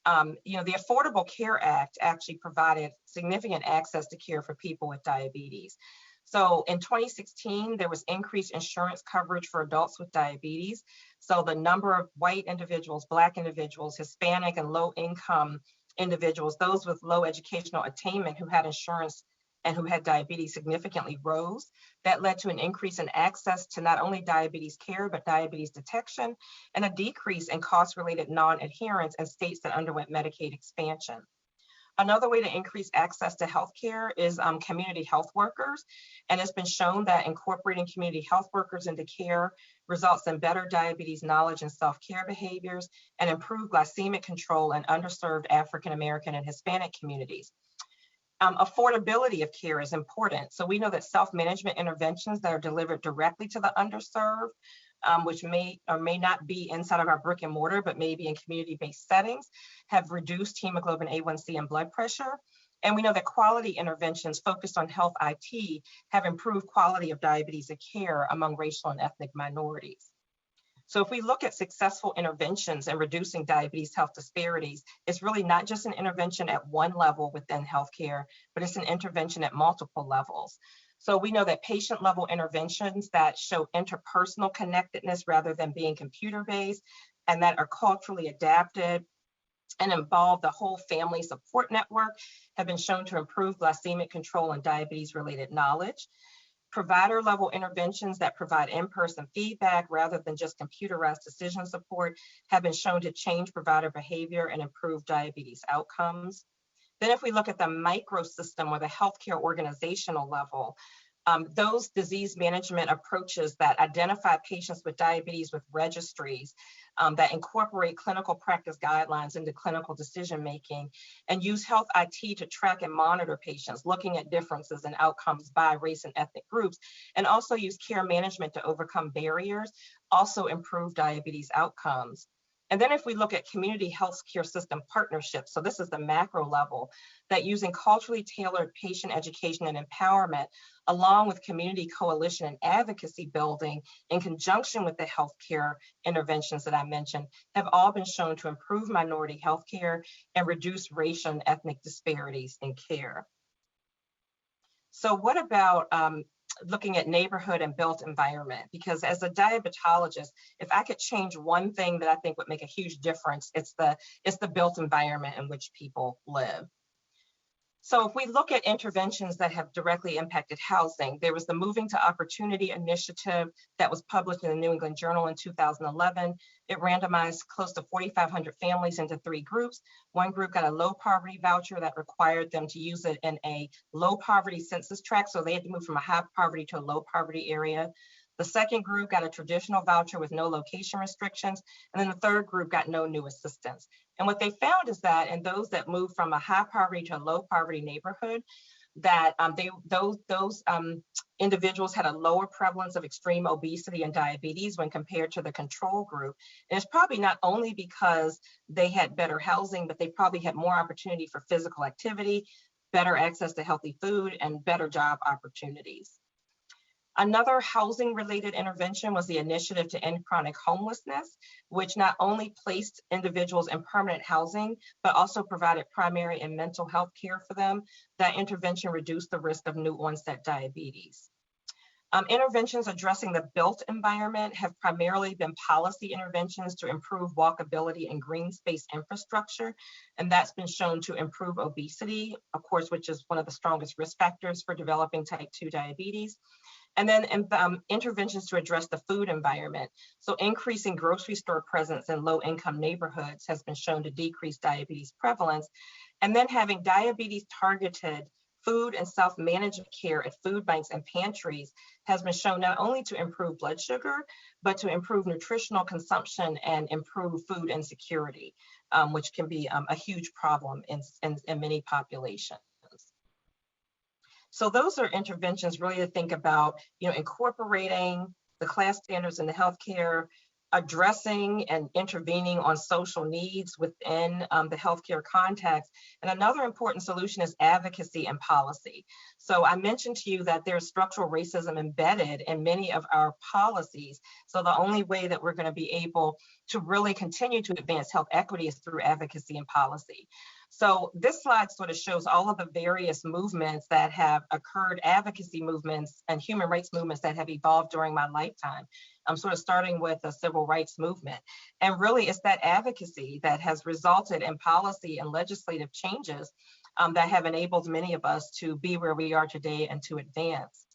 the Affordable Care Act actually provided significant access to care for people with diabetes. So in 2016, there was increased insurance coverage for adults with diabetes. So the number of white individuals, Black individuals, Hispanic and low income individuals, those with low educational attainment who had insurance and who had diabetes significantly rose. That led to an increase in access to not only diabetes care, but diabetes detection, and a decrease in cost-related non-adherence in states that underwent Medicaid expansion. Another way to increase access to healthcare is community health workers. And it's been shown that incorporating community health workers into care results in better diabetes knowledge and self-care behaviors, and improved glycemic control in underserved African American and Hispanic communities. Affordability of care is important. So we know that self-management interventions that are delivered directly to the underserved, which may or may not be inside of our brick and mortar, but maybe in community-based settings, have reduced hemoglobin A1C and blood pressure. And we know that quality interventions focused on health IT have improved quality of diabetes care among racial and ethnic minorities. So if we look at successful interventions in reducing diabetes health disparities, it's really not just an intervention at one level within healthcare, but it's an intervention at multiple levels. So we know that patient-level interventions that show interpersonal connectedness rather than being computer-based, and that are culturally adapted and involve the whole family support network, have been shown to improve glycemic control and diabetes-related knowledge. Provider-level interventions that provide in-person feedback rather than just computerized decision support have been shown to change provider behavior and improve diabetes outcomes. Then if we look at the microsystem or the healthcare organizational level, Those disease management approaches that identify patients with diabetes with registries, that incorporate clinical practice guidelines into clinical decision-making, and use health IT to track and monitor patients, looking at differences in outcomes by race and ethnic groups, and also use care management to overcome barriers, also improve diabetes outcomes. And then if we look at community health care system partnerships, so this is the macro level, that using culturally tailored patient education and empowerment, along with community coalition and advocacy building in conjunction with the healthcare interventions that I mentioned, have all been shown to improve minority healthcare and reduce racial and ethnic disparities in care. So what about looking at neighborhood and built environment? Because as a diabetologist, if I could change one thing that I think would make a huge difference, it's the built environment in which people live. So if we look at interventions that have directly impacted housing, there was the Moving to Opportunity initiative that was published in the New England Journal in 2011. It randomized close to 4,500 families into 3 groups. One group got a low poverty voucher that required them to use it in a low poverty census tract. So they had to move from a high poverty to a low poverty area. The second group got a traditional voucher with no location restrictions. And then the third group got no new assistance. And what they found is that in those that moved from a high poverty to a low poverty neighborhood, that those individuals had a lower prevalence of extreme obesity and diabetes when compared to the control group. And it's probably not only because they had better housing, but they probably had more opportunity for physical activity, better access to healthy food, and better job opportunities. Another housing-related intervention was the initiative to end chronic homelessness, which not only placed individuals in permanent housing, but also provided primary and mental health care for them. That intervention reduced the risk of new onset diabetes. Interventions addressing the built environment have primarily been policy interventions to improve walkability and green space infrastructure, and that's been shown to improve obesity, of course, which is one of the strongest risk factors for developing type 2 diabetes. And then interventions to address the food environment. So increasing grocery store presence in low-income neighborhoods has been shown to decrease diabetes prevalence. And then having diabetes-targeted food and self-management care at food banks and pantries has been shown not only to improve blood sugar, but to improve nutritional consumption and improve food insecurity, which can be a huge problem in many populations. So those are interventions really to think about, incorporating the class standards in the healthcare, addressing and intervening on social needs within the healthcare context. And another important solution is advocacy and policy. So I mentioned to you that there's structural racism embedded in many of our policies. So the only way that we're going to be able to really continue to advance health equity is through advocacy and policy. So this slide sort of shows all of the various movements that have occurred, advocacy movements and human rights movements that have evolved during my lifetime. I'm sort of starting with the civil rights movement. And really it's that advocacy that has resulted in policy and legislative changes that have enabled many of us to be where we are today and to advance.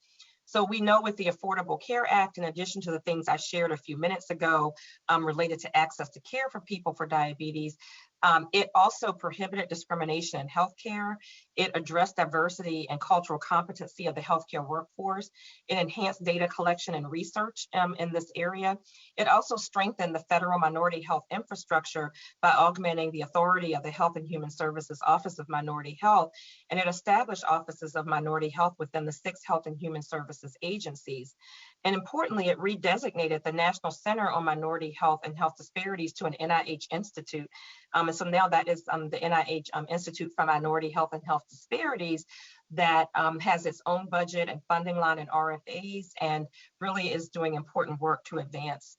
So we know with the Affordable Care Act, in addition to the things I shared a few minutes ago related to access to care for people for diabetes, it also prohibited discrimination in healthcare. It addressed diversity and cultural competency of the healthcare workforce. It enhanced data collection and research in this area. It also strengthened the federal minority health infrastructure by augmenting the authority of the Health and Human Services Office of Minority Health. And it established offices of minority health within the 6 Health and Human Services agencies. And importantly, it redesignated the National Center on Minority Health and Health Disparities to an NIH institute. And so now that is the NIH Institute for Minority Health and Health Disparities that has its own budget and funding line and RFAs and really is doing important work to advance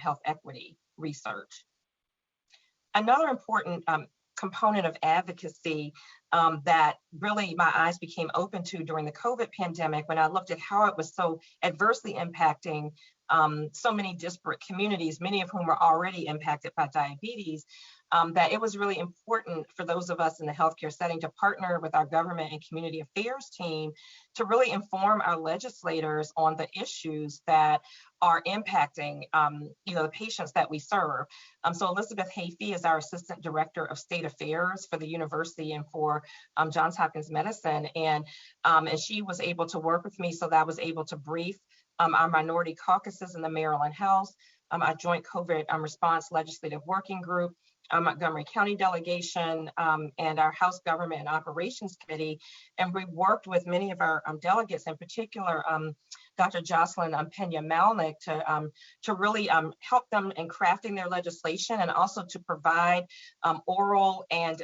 health equity research. Another important component of advocacy that really my eyes became open to during the COVID pandemic when I looked at how it was so adversely impacting so many disparate communities, many of whom were already impacted by diabetes, that it was really important for those of us in the healthcare setting to partner with our government and community affairs team to really inform our legislators on the issues that are impacting the patients that we serve. So Elizabeth Hafey is our Assistant Director of State Affairs for the university and for for Johns Hopkins Medicine. And she was able to work with me so that I was able to brief our minority caucuses in the Maryland House, our joint COVID response legislative working group, Montgomery County delegation, and our House Government and Operations Committee. And we worked with many of our delegates, in particular, Dr. Jocelyn Pena-Malnick, to really help them in crafting their legislation and also to provide oral and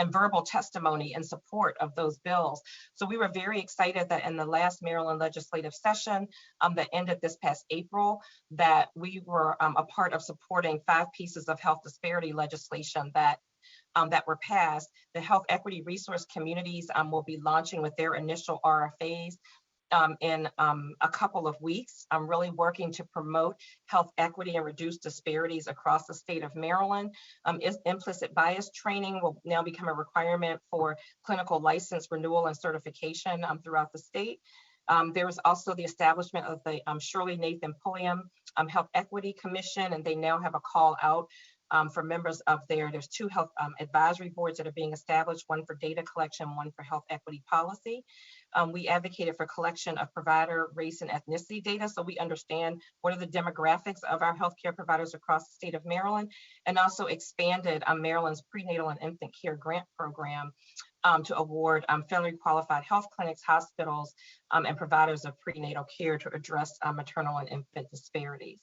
verbal testimony in support of those bills. So we were very excited that in the last Maryland legislative session that ended this past April, that we were a part of supporting 5 pieces of health disparity legislation that were passed. The Health Equity Resource Communities will be launching with their initial RFAs in a couple of weeks. I'm really working to promote health equity and reduce disparities across the state of Maryland. Implicit bias training will now become a requirement for clinical license renewal and certification throughout the state. There was also the establishment of the Shirley Nathan Pulliam Health Equity Commission, and they now have a call out for members of there's 2 health advisory boards that are being established, one for data collection, one for health equity policy. We advocated for collection of provider race and ethnicity data so we understand what are the demographics of our healthcare providers across the state of Maryland, and also expanded Maryland's prenatal and infant care grant program to award federally qualified health clinics, hospitals, and providers of prenatal care to address maternal and infant disparities.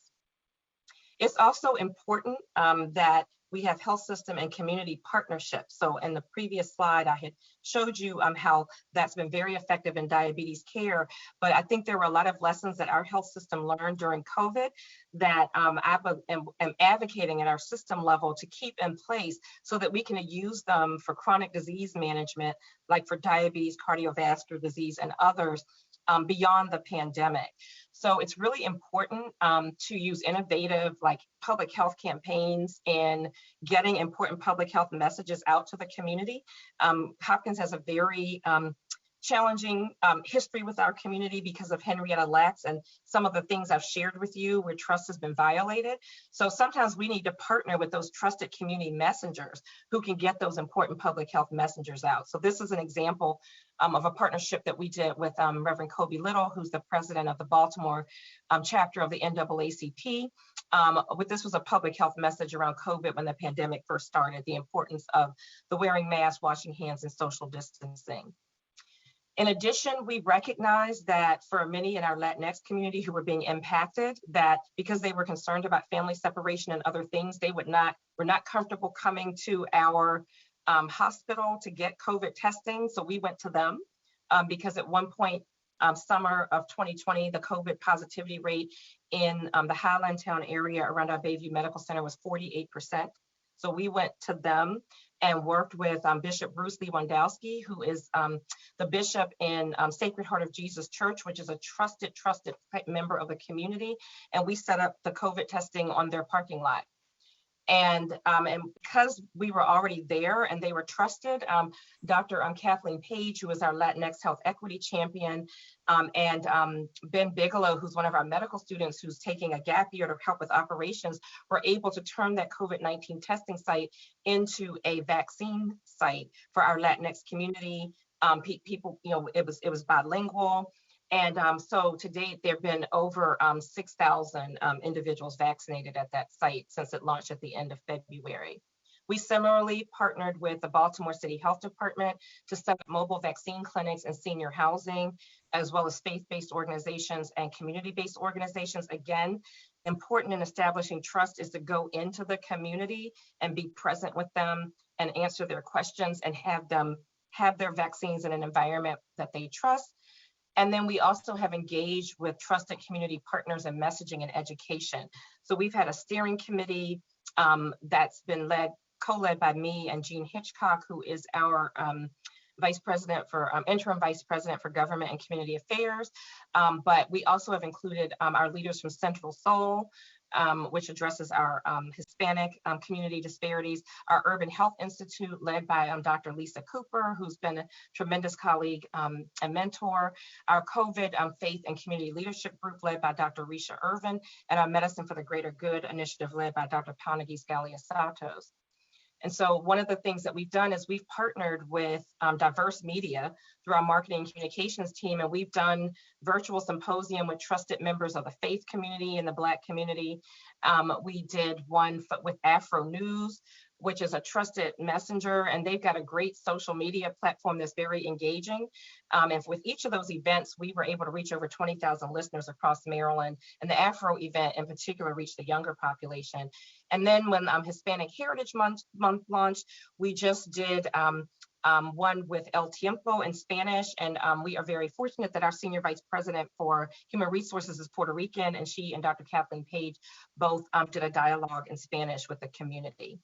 It's also important that we have health system and community partnerships. So in the previous slide, I had showed you how that's been very effective in diabetes care, but I think there were a lot of lessons that our health system learned during COVID that I am advocating at our system level to keep in place so that we can use them for chronic disease management, like for diabetes, cardiovascular disease, and others beyond the pandemic. So it's really important to use innovative like public health campaigns and getting important public health messages out to the community. Hopkins has a very challenging history with our community because of Henrietta Lacks and some of the things I've shared with you where trust has been violated. So sometimes we need to partner with those trusted community messengers who can get those important public health messengers out. So this is an example of a partnership that we did with Reverend Kobe Little, who's the president of the Baltimore chapter of the NAACP. This was a public health message around COVID when the pandemic first started, the importance of the wearing masks, washing hands, and social distancing. In addition, we recognize that for many in our Latinx community who were being impacted, that because they were concerned about family separation and other things, were not comfortable coming to our hospital to get COVID testing. So we went to them because at one point, summer of 2020, the COVID positivity rate in the Highlandtown area around our Bayview Medical Center was 48%. So we went to them and worked with Bishop Bruce Lewandowski, who is the bishop in Sacred Heart of Jesus Church, which is a trusted member of the community. And we set up the COVID testing on their parking lot. And because we were already there and they were trusted, Dr. Kathleen Page, who is our Latinx Health Equity Champion, and Ben Bigelow, who's one of our medical students who's taking a gap year to help with operations, were able to turn that COVID-19 testing site into a vaccine site for our Latinx community. People, it was bilingual. And so to date, there have been over 6,000 individuals vaccinated at that site since it launched at the end of February. We similarly partnered with the Baltimore City Health Department to set up mobile vaccine clinics and senior housing, as well as faith-based organizations and community-based organizations. Again, important in establishing trust is to go into the community and be present with them and answer their questions and have them have their vaccines in an environment that they trust. And then we also have engaged with trusted community partners in messaging and education. So we've had a steering committee that's been co-led by me and Jean Hitchcock, who is our interim vice president for government and community affairs. But we also have included our leaders from Central Soul, which addresses our Hispanic community disparities, our Urban Health Institute led by Dr. Lisa Cooper, who's been a tremendous colleague and mentor, our COVID Faith and Community Leadership Group led by Dr. Risha Irvin, and our Medicine for the Greater Good initiative led by Dr. Paunagis Galiasatos. And so one of the things that we've done is we've partnered with diverse media through our marketing and communications team, and we've done virtual symposium with trusted members of the faith community and the Black community. We did one with Afro News, which is a trusted messenger, and they've got a great social media platform that's very engaging. And with each of those events, we were able to reach over 20,000 listeners across Maryland, and the Afro event in particular reached the younger population. And then when Hispanic Heritage Month launched, we just did one with El Tiempo in Spanish, and we are very fortunate that our Senior Vice President for Human Resources is Puerto Rican, and she and Dr. Kathleen Page both did a dialogue in Spanish with the community.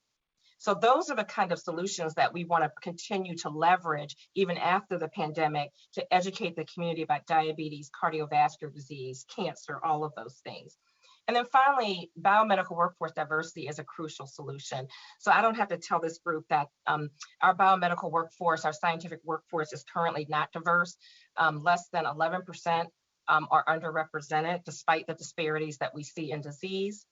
So those are the kind of solutions that we want to continue to leverage even after the pandemic to educate the community about diabetes, cardiovascular disease, cancer, all of those things. And then finally, biomedical workforce diversity is a crucial solution. So I don't have to tell this group that our biomedical workforce, our scientific workforce is currently not diverse. Less than 11% are underrepresented despite the disparities that we see in disease.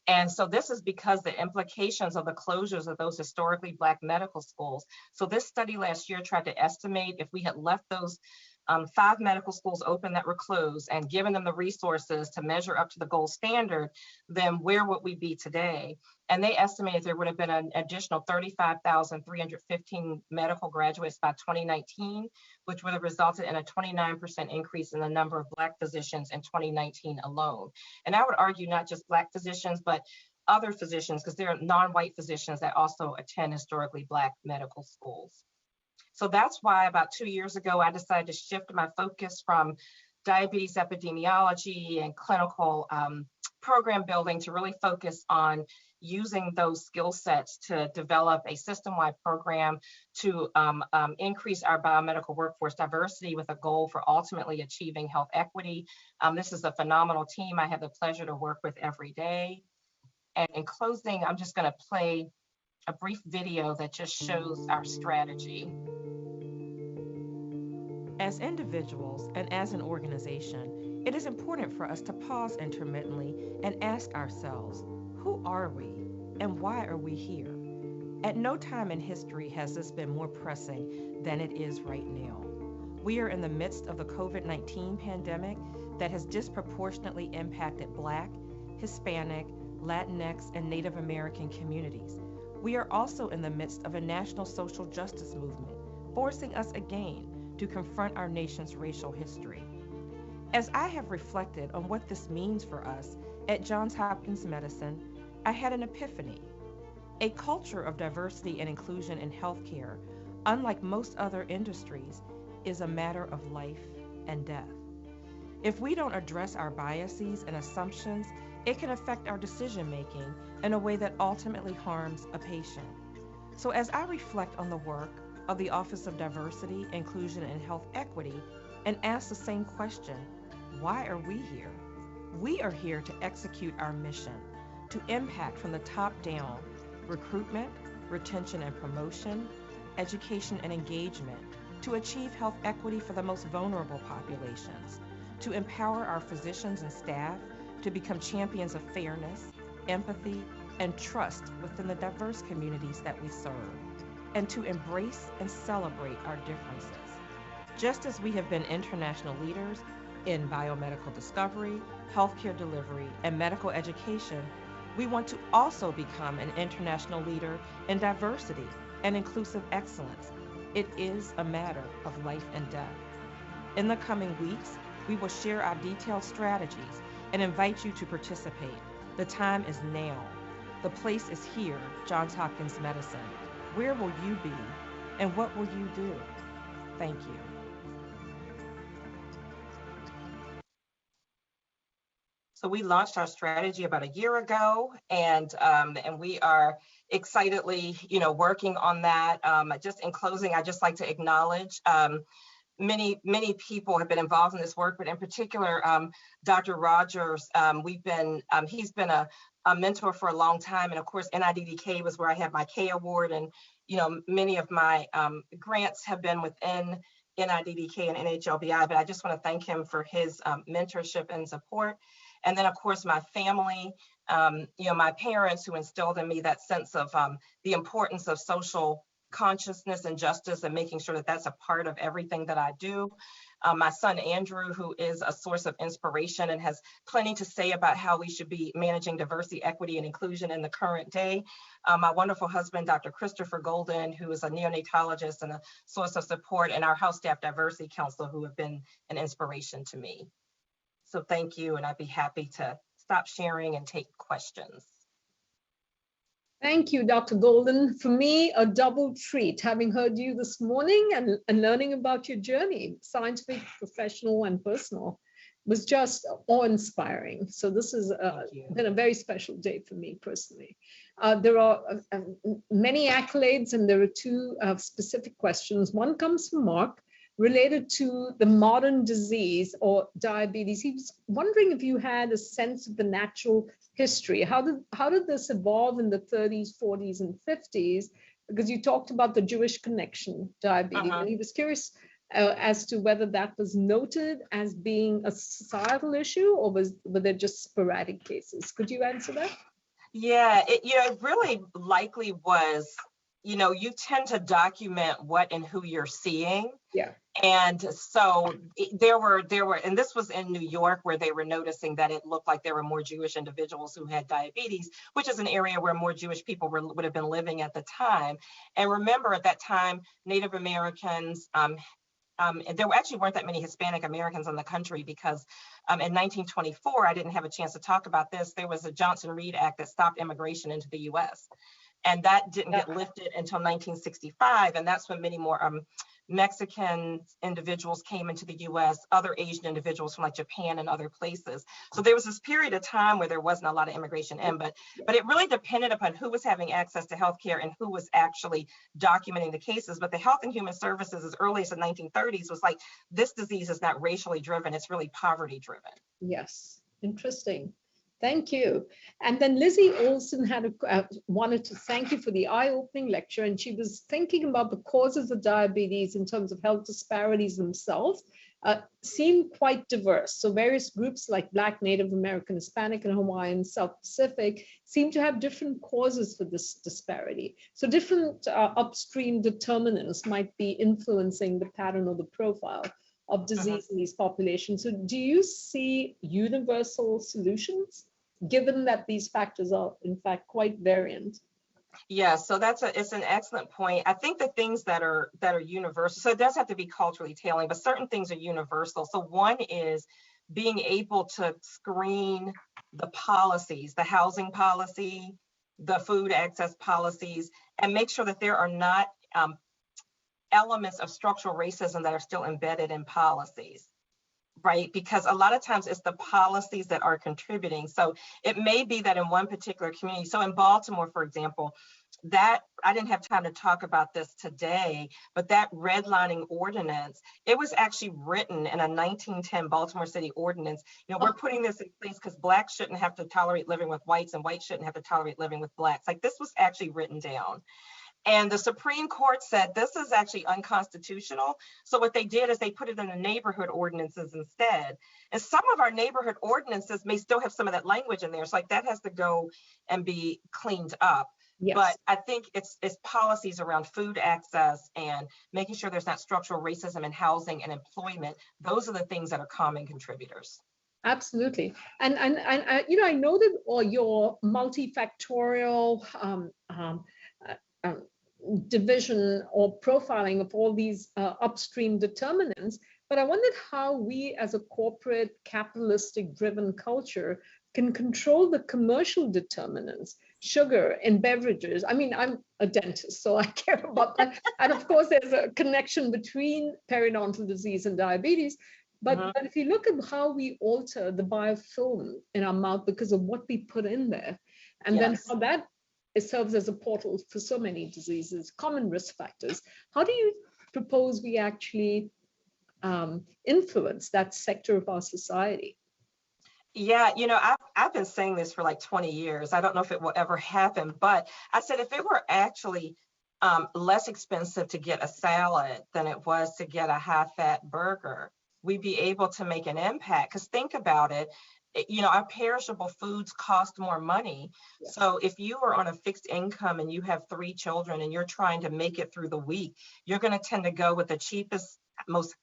And so this is because the implications of the closures of those historically Black medical schools. So this study last year tried to estimate if we had left those 5 medical schools open that were closed and given them the resources to measure up to the gold standard, then where would we be today? And they estimated there would have been an additional 35,315 medical graduates by 2019, which would have resulted in a 29% increase in the number of Black physicians in 2019 alone. And I would argue not just Black physicians, but other physicians, because there are non-white physicians that also attend historically Black medical schools. So that's why about 2 years ago, I decided to shift my focus from diabetes epidemiology and clinical program building to really focus on using those skill sets to develop a system-wide program to increase our biomedical workforce diversity with a goal for ultimately achieving health equity. This is a phenomenal team I have the pleasure to work with every day. And in closing, I'm just going to play a brief video that just shows our strategy.
As individuals and as an organization, it is important for us to pause intermittently and ask ourselves, who are we and why are we here? At no time in history has this been more pressing than it is right now. We are in the midst of the COVID-19 pandemic that has disproportionately impacted Black, Hispanic, Latinx, and Native American communities. We are also in the midst of a national social justice movement, forcing us again to confront our nation's racial history. As I have reflected on what this means for us at Johns Hopkins Medicine, I had an epiphany. A culture of diversity and inclusion in healthcare, unlike most other industries, is a matter of life and death. If we don't address our biases and assumptions, it can affect our decision-making in a way that ultimately harms a patient. So as I reflect on the work of the Office of Diversity, Inclusion, and Health Equity and ask the same question, why are we here? We are here to execute our mission, to impact from the top down recruitment, retention and promotion, education and engagement, to achieve health equity for the most vulnerable populations, to empower our physicians and staff to become champions of fairness, empathy, and trust within the diverse communities that we serve, and to embrace and celebrate our differences. Just as we have been international leaders in biomedical discovery, healthcare delivery, and medical education, we want to also become an international leader in diversity and inclusive excellence. It is a matter of life and death. In the coming weeks, we will share our detailed strategies and invite you to participate. The time is now. The place is here, Johns Hopkins Medicine. Where will you be, and what will you do? Thank you.
So we launched our strategy about a year ago, and we are excitedly, working on that. Just in closing, I'd just like to acknowledge many people have been involved in this work, but in particular, Dr. Rogers. He's been a mentor for a long time, and of course, NIDDK was where I had my K award, and many of my grants have been within NIDDK and NHLBI. But I just want to thank him for his mentorship and support. And then of course, my family, my parents who instilled in me that sense of the importance of social consciousness and justice and making sure that that's a part of everything that I do. My son, Andrew, who is a source of inspiration and has plenty to say about how we should be managing diversity, equity, and inclusion in the current day. My wonderful husband, Dr. Christopher Golden, who is a neonatologist and a source of support, and our house staff diversity council, who have been an inspiration to me. So thank you, and I'd be happy to stop sharing and take questions.
Thank you, Dr. Golden. For me, a double treat, having heard you this morning and learning about your journey, scientific, professional, and personal, was just awe-inspiring. So this has been a very special day for me personally. There are many accolades, and there are two specific questions. One comes from Mark, related to the modern disease or diabetes. He was wondering if you had a sense of the natural history. How did this evolve in the 30s, 40s, and 50s? Because you talked about the Jewish connection diabetes, and he was curious as to whether that was noted as being a societal issue, or were there just sporadic cases? Could you answer that?
Yeah, it really likely was, you tend to document what and who you're seeing.
Yeah.
And so there were, and this was in New York, where they were noticing that it looked like there were more Jewish individuals who had diabetes, which is an area where more Jewish people would have been living at the time. And remember, at that time, Native Americans, there actually weren't that many Hispanic Americans in the country, because in 1924, I didn't have a chance to talk about this, there was a Johnson-Reed Act that stopped immigration into the US. And that didn't get lifted until 1965. And that's when many more Mexican individuals came into the US, other Asian individuals from like Japan and other places. So there was this period of time where there wasn't a lot of immigration in, but it really depended upon who was having access to healthcare and who was actually documenting the cases. But the Health and Human Services, as early as the 1930s, was like, this disease is not racially driven, it's really poverty driven.
Yes, interesting. Thank you. And then Lizzie Olson wanted to thank you for the eye-opening lecture, and she was thinking about the causes of diabetes in terms of health disparities themselves seem quite diverse. So various groups like Black, Native American, Hispanic, and Hawaiian, South Pacific seem to have different causes for this disparity. So different upstream determinants might be influencing the pattern or the profile of disease in these populations. So do you see universal solutions, given that these factors are in fact quite variant?
Yeah, so it's an excellent point. I think the things that are universal, so it does have to be culturally tailoring, but certain things are universal. So one is being able to screen the policies, the housing policy, the food access policies, and make sure that there are not elements of structural racism that are still embedded in policies, right? Because a lot of times it's the policies that are contributing. So it may be that in one particular community, so in Baltimore, for example, that I didn't have time to talk about this today, but that redlining ordinance, it was actually written in a 1910 Baltimore City ordinance. We're putting this in place because Blacks shouldn't have to tolerate living with whites and whites shouldn't have to tolerate living with Blacks. Like, this was actually written down. And the Supreme Court said this is actually unconstitutional. So what they did is they put it in the neighborhood ordinances instead. And some of our neighborhood ordinances may still have some of that language in there. So like, that has to go and be cleaned up. Yes. But I think it's policies around food access and making sure there's not structural racism in housing and employment. Those are the things that are common contributors.
Absolutely. And I noted your multifactorial division or profiling of all these upstream determinants, but I wondered how we as a corporate capitalistic driven culture can control the commercial determinants, sugar in beverages. I mean, I'm a dentist, so I care about that. And of course, there's a connection between periodontal disease and diabetes. But if you look at how we alter the biofilm in our mouth because of what we put in there, and then how that it serves as a portal for so many diseases, common risk factors. How do you propose we actually influence that sector of our society?
Yeah, I've been saying this for like 20 years. I don't know if it will ever happen, but I said if it were actually less expensive to get a salad than it was to get a high-fat burger, we'd be able to make an impact. Because think about it, our perishable foods cost more money.
Yeah.
So if you are on a fixed income and you have 3 children and you're trying to make it through the week, you're going to tend to go with the cheapest, most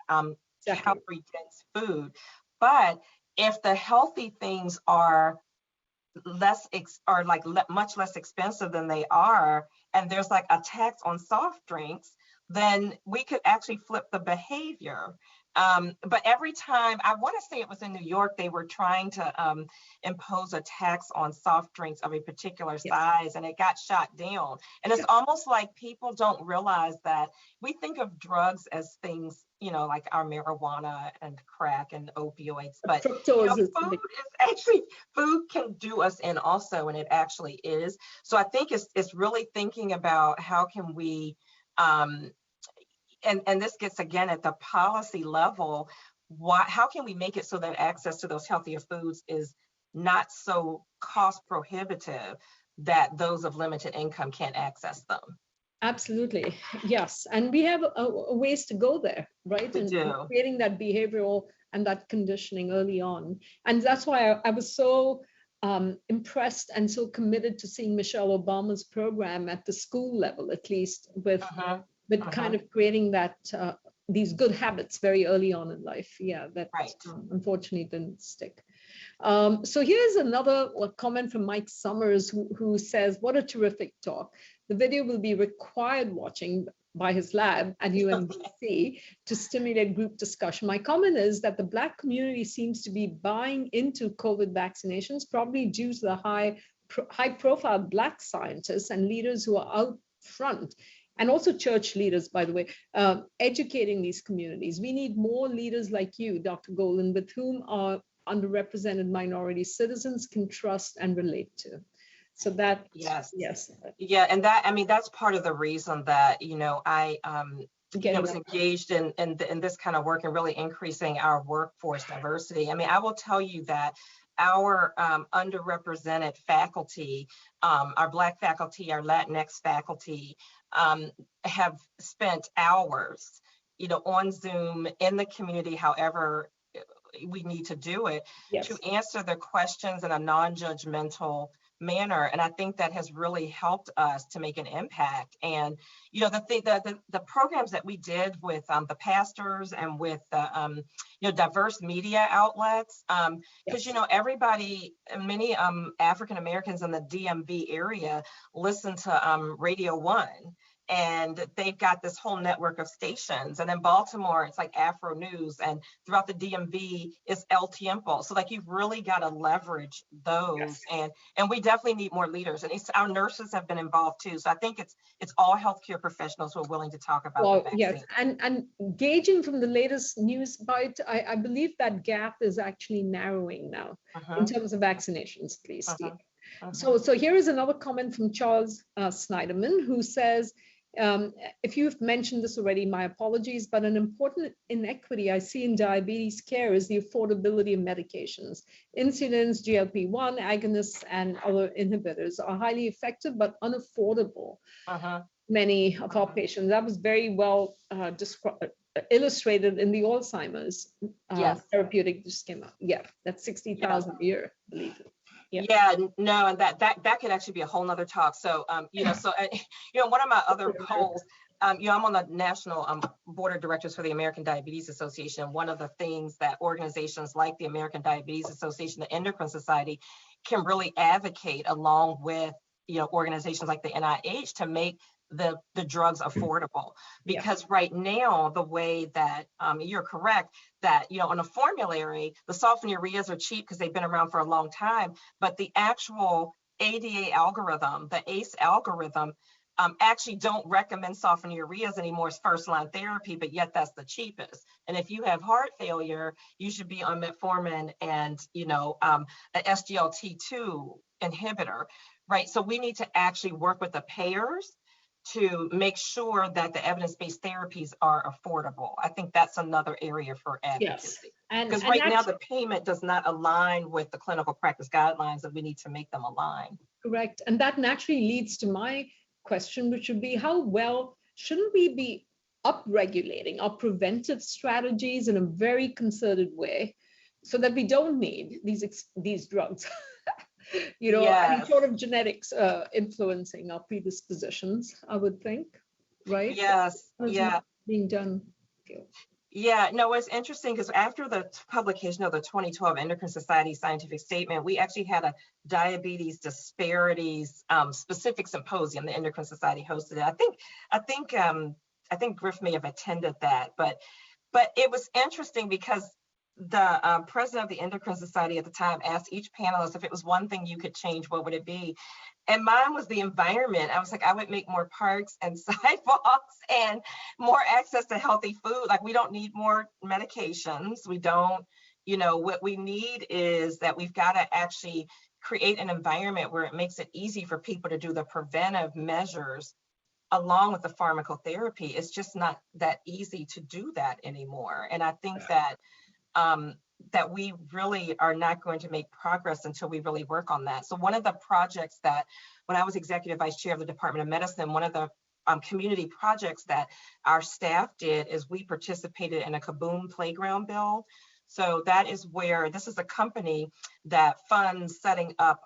calorie dense food. But if the healthy things are much less expensive than they are, and there's like a tax on soft drinks, then we could actually flip the behavior. But every time, I want to say it was in New York, they were trying to impose a tax on soft drinks of a particular size, and it got shot down. And it's almost like people don't realize that we think of drugs as things, like our marijuana and crack and opioids, but food can do us in also, and it actually is. So I think it's really thinking about how can we, and this gets again at the policy level, how can we make it so that access to those healthier foods is not so cost prohibitive that those of limited income can't access them?
Absolutely, yes. And we have a ways to go there, right?
We do.
Creating that behavioral and that conditioning early on. And that's why I was so impressed and so committed to seeing Michelle Obama's program at the school level, at least with kind of creating that these good habits very early on in life. Yeah, that unfortunately didn't stick. So here's another comment from Mike Summers, who says, "What a terrific talk. The video will be required watching by his lab at UMBC to stimulate group discussion. My comment is that the Black community seems to be buying into COVID vaccinations, probably due to the high-profile Black scientists and leaders who are out front, and also church leaders, by the way, educating these communities. We need more leaders like you, Dr. Golden, with whom our underrepresented minority citizens can trust and relate to." So that, yes.
Yeah, and that's part of the reason that, I was engaged in this kind of work and really increasing our workforce diversity. I will tell you that our underrepresented faculty, our Black faculty, our Latinx faculty, have spent hours, on Zoom in the community, however we need to do it, to answer the questions in a non-judgmental manner. And I think that has really helped us to make an impact. And, the programs that we did with the pastors and with the, diverse media outlets, because, everybody, many African Americans in the DMV area listen to Radio 1. And they've got this whole network of stations. And in Baltimore, it's like Afro News, and throughout the DMV, it's El Tiempo. So you've really got to leverage those. And we definitely need more leaders. And our nurses have been involved too. So I think it's all healthcare professionals who are willing to talk about the vaccine.
Yes, and gauging from the latest news bite, I believe that gap is actually narrowing now in terms of vaccinations, please, Steve. So here is another comment from Charles Snyderman, who says, if you've mentioned this already, my apologies, but an important inequity I see in diabetes care is the affordability of medications. Insulins, GLP-1 agonists, and other inhibitors are highly effective but unaffordable. Many of our patients. That was very well illustrated in the Alzheimer's therapeutic just came out. Yeah, that's 60,000 a year, I believe it.
No, and that could actually be a whole nother talk. So, one of my other goals, I'm on the national board of directors for the American Diabetes Association. One of the things that organizations like the American Diabetes Association, the Endocrine Society, can really advocate along with, organizations like the NIH to make the drugs affordable, because right now the way that you're correct that on a formulary the sulfonylureas are cheap because they've been around for a long time, but the actual ADA algorithm, the ACE algorithm, actually don't recommend sulfonylureas anymore as first-line therapy, but yet that's the cheapest. And if you have heart failure, you should be on metformin and an SGLT2 inhibitor, right? So we need to actually work with the payers to make sure that the evidence-based therapies are affordable. I think that's another area for advocacy. Because right now the payment does not align with the clinical practice guidelines, and we need to make them align.
Correct. And that naturally leads to my question, which would be, how well shouldn't we be upregulating our preventive strategies in a very concerted way so that we don't need these drugs. Any
Yes.
sort of genetics influencing our predispositions, I would think, right?
Yes,
That's
yeah.
not being done.
Yeah, no, it's interesting because after the publication of the 2012 Endocrine Society scientific statement, we actually had a diabetes disparities specific symposium. The Endocrine Society hosted it. I think Griff may have attended that, but it was interesting because the president of the Endocrine Society at the time asked each panelist if it was one thing you could change, what would it be? And mine was the environment. I was like, I would make more parks and sidewalks and more access to healthy food. Like, we don't need more medications. We don't, what we need is that we've got to actually create an environment where it makes it easy for people to do the preventive measures along with the pharmacotherapy. It's just not that easy to do that anymore. And I think that that we really are not going to make progress until we really work on that. So one of the projects that, when I was executive vice chair of the Department of Medicine, one of the community projects that our staff did is we participated in a Kaboom playground bill. So that is where, this is a company that funds setting up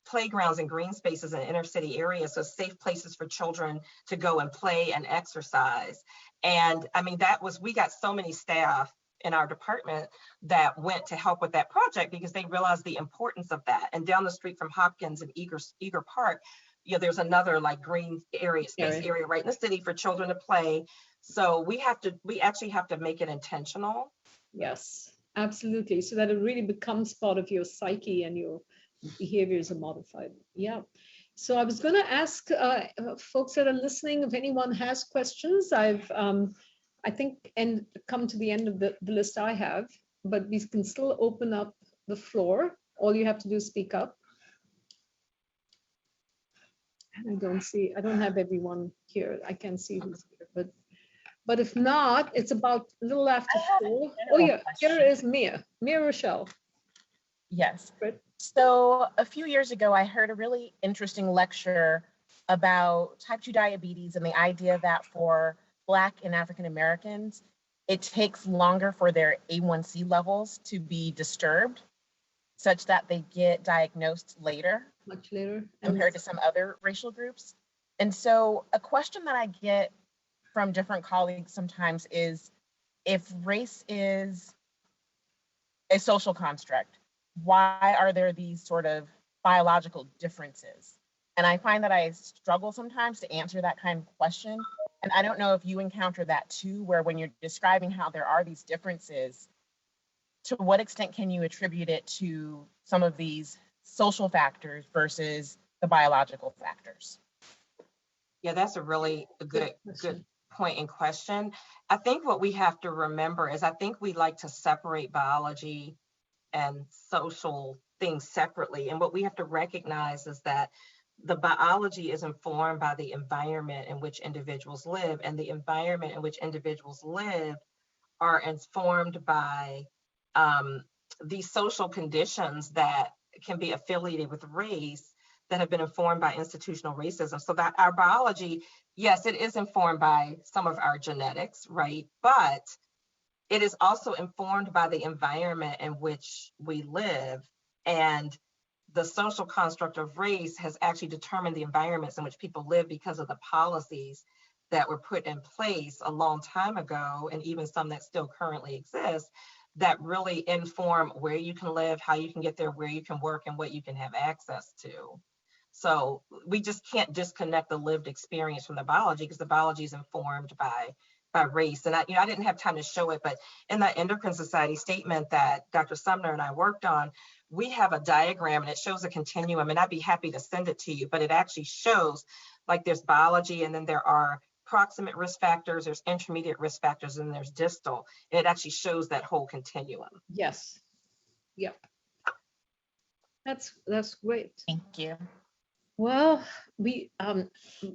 playgrounds and green spaces in inner city areas, so safe places for children to go and play and exercise. And I mean, we got so many staff in our department that went to help with that project because they realized the importance of that. And down the street from Hopkins and Eager Park, there's another like green space area right in the city for children to play. So we actually have to make it intentional.
Yes, absolutely. So that it really becomes part of your psyche and your behaviors are modified. Yeah. So I was going to ask folks that are listening, if anyone has questions. I think, and come to the end of the list I have, but we can still open up the floor. All you have to do is speak up. And I don't have everyone here. I can't see who's here, but if not, it's about a little after 4. Oh yeah, here is Mia Rochelle.
Yes.
Right.
So a few years ago, I heard a really interesting lecture about type 2 diabetes and the idea that for Black and African Americans, it takes longer for their A1C levels to be disturbed, such that they get diagnosed later.
Much later.
Compared to some other racial groups. And so a question that I get from different colleagues sometimes is, if race is a social construct, why are there these sort of biological differences? And I find that I struggle sometimes to answer that kind of question. And I don't know if you encounter that too, where when you're describing how there are these differences, to what extent can you attribute it to some of these social factors versus the biological factors?
Yeah, that's a really good point in question. I think what we have to remember is, I think we like to separate biology and social things separately. And what we have to recognize is that the biology is informed by the environment in which individuals live, and the environment in which individuals live are informed by these social conditions that can be affiliated with race, that have been informed by institutional racism. So that our biology, yes, it is informed by some of our genetics, right? But it is also informed by the environment in which we live. And the social construct of race has actually determined the environments in which people live because of the policies that were put in place a long time ago, and even some that still currently exist, that really inform where you can live, how you can get there, where you can work, and what you can have access to. So we just can't disconnect the lived experience from the biology, because the biology is informed by race. And I didn't have time to show it, but in that Endocrine Society statement that Dr. Sumner and I worked on, we have a diagram and it shows a continuum, and I'd be happy to send it to you, but it actually shows, like, there's biology, and then there are proximate risk factors, there's intermediate risk factors, and there's distal. And it actually shows that whole continuum.
Yes. Yep. That's great.
Thank you.
Well, we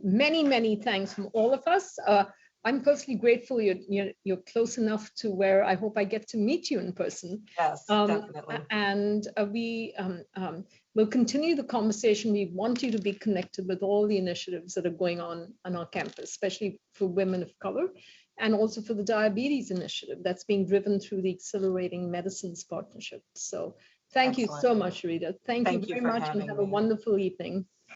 many thanks from all of us. I'm personally grateful you're close enough to where I hope I get to meet you in person.
Yes, definitely.
And we will continue the conversation. We want you to be connected with all the initiatives that are going on our campus, especially for women of color, and also for the diabetes initiative that's being driven through the Accelerating Medicines Partnership. So thank you so much, Sherita. Thank you very much, and have a wonderful evening.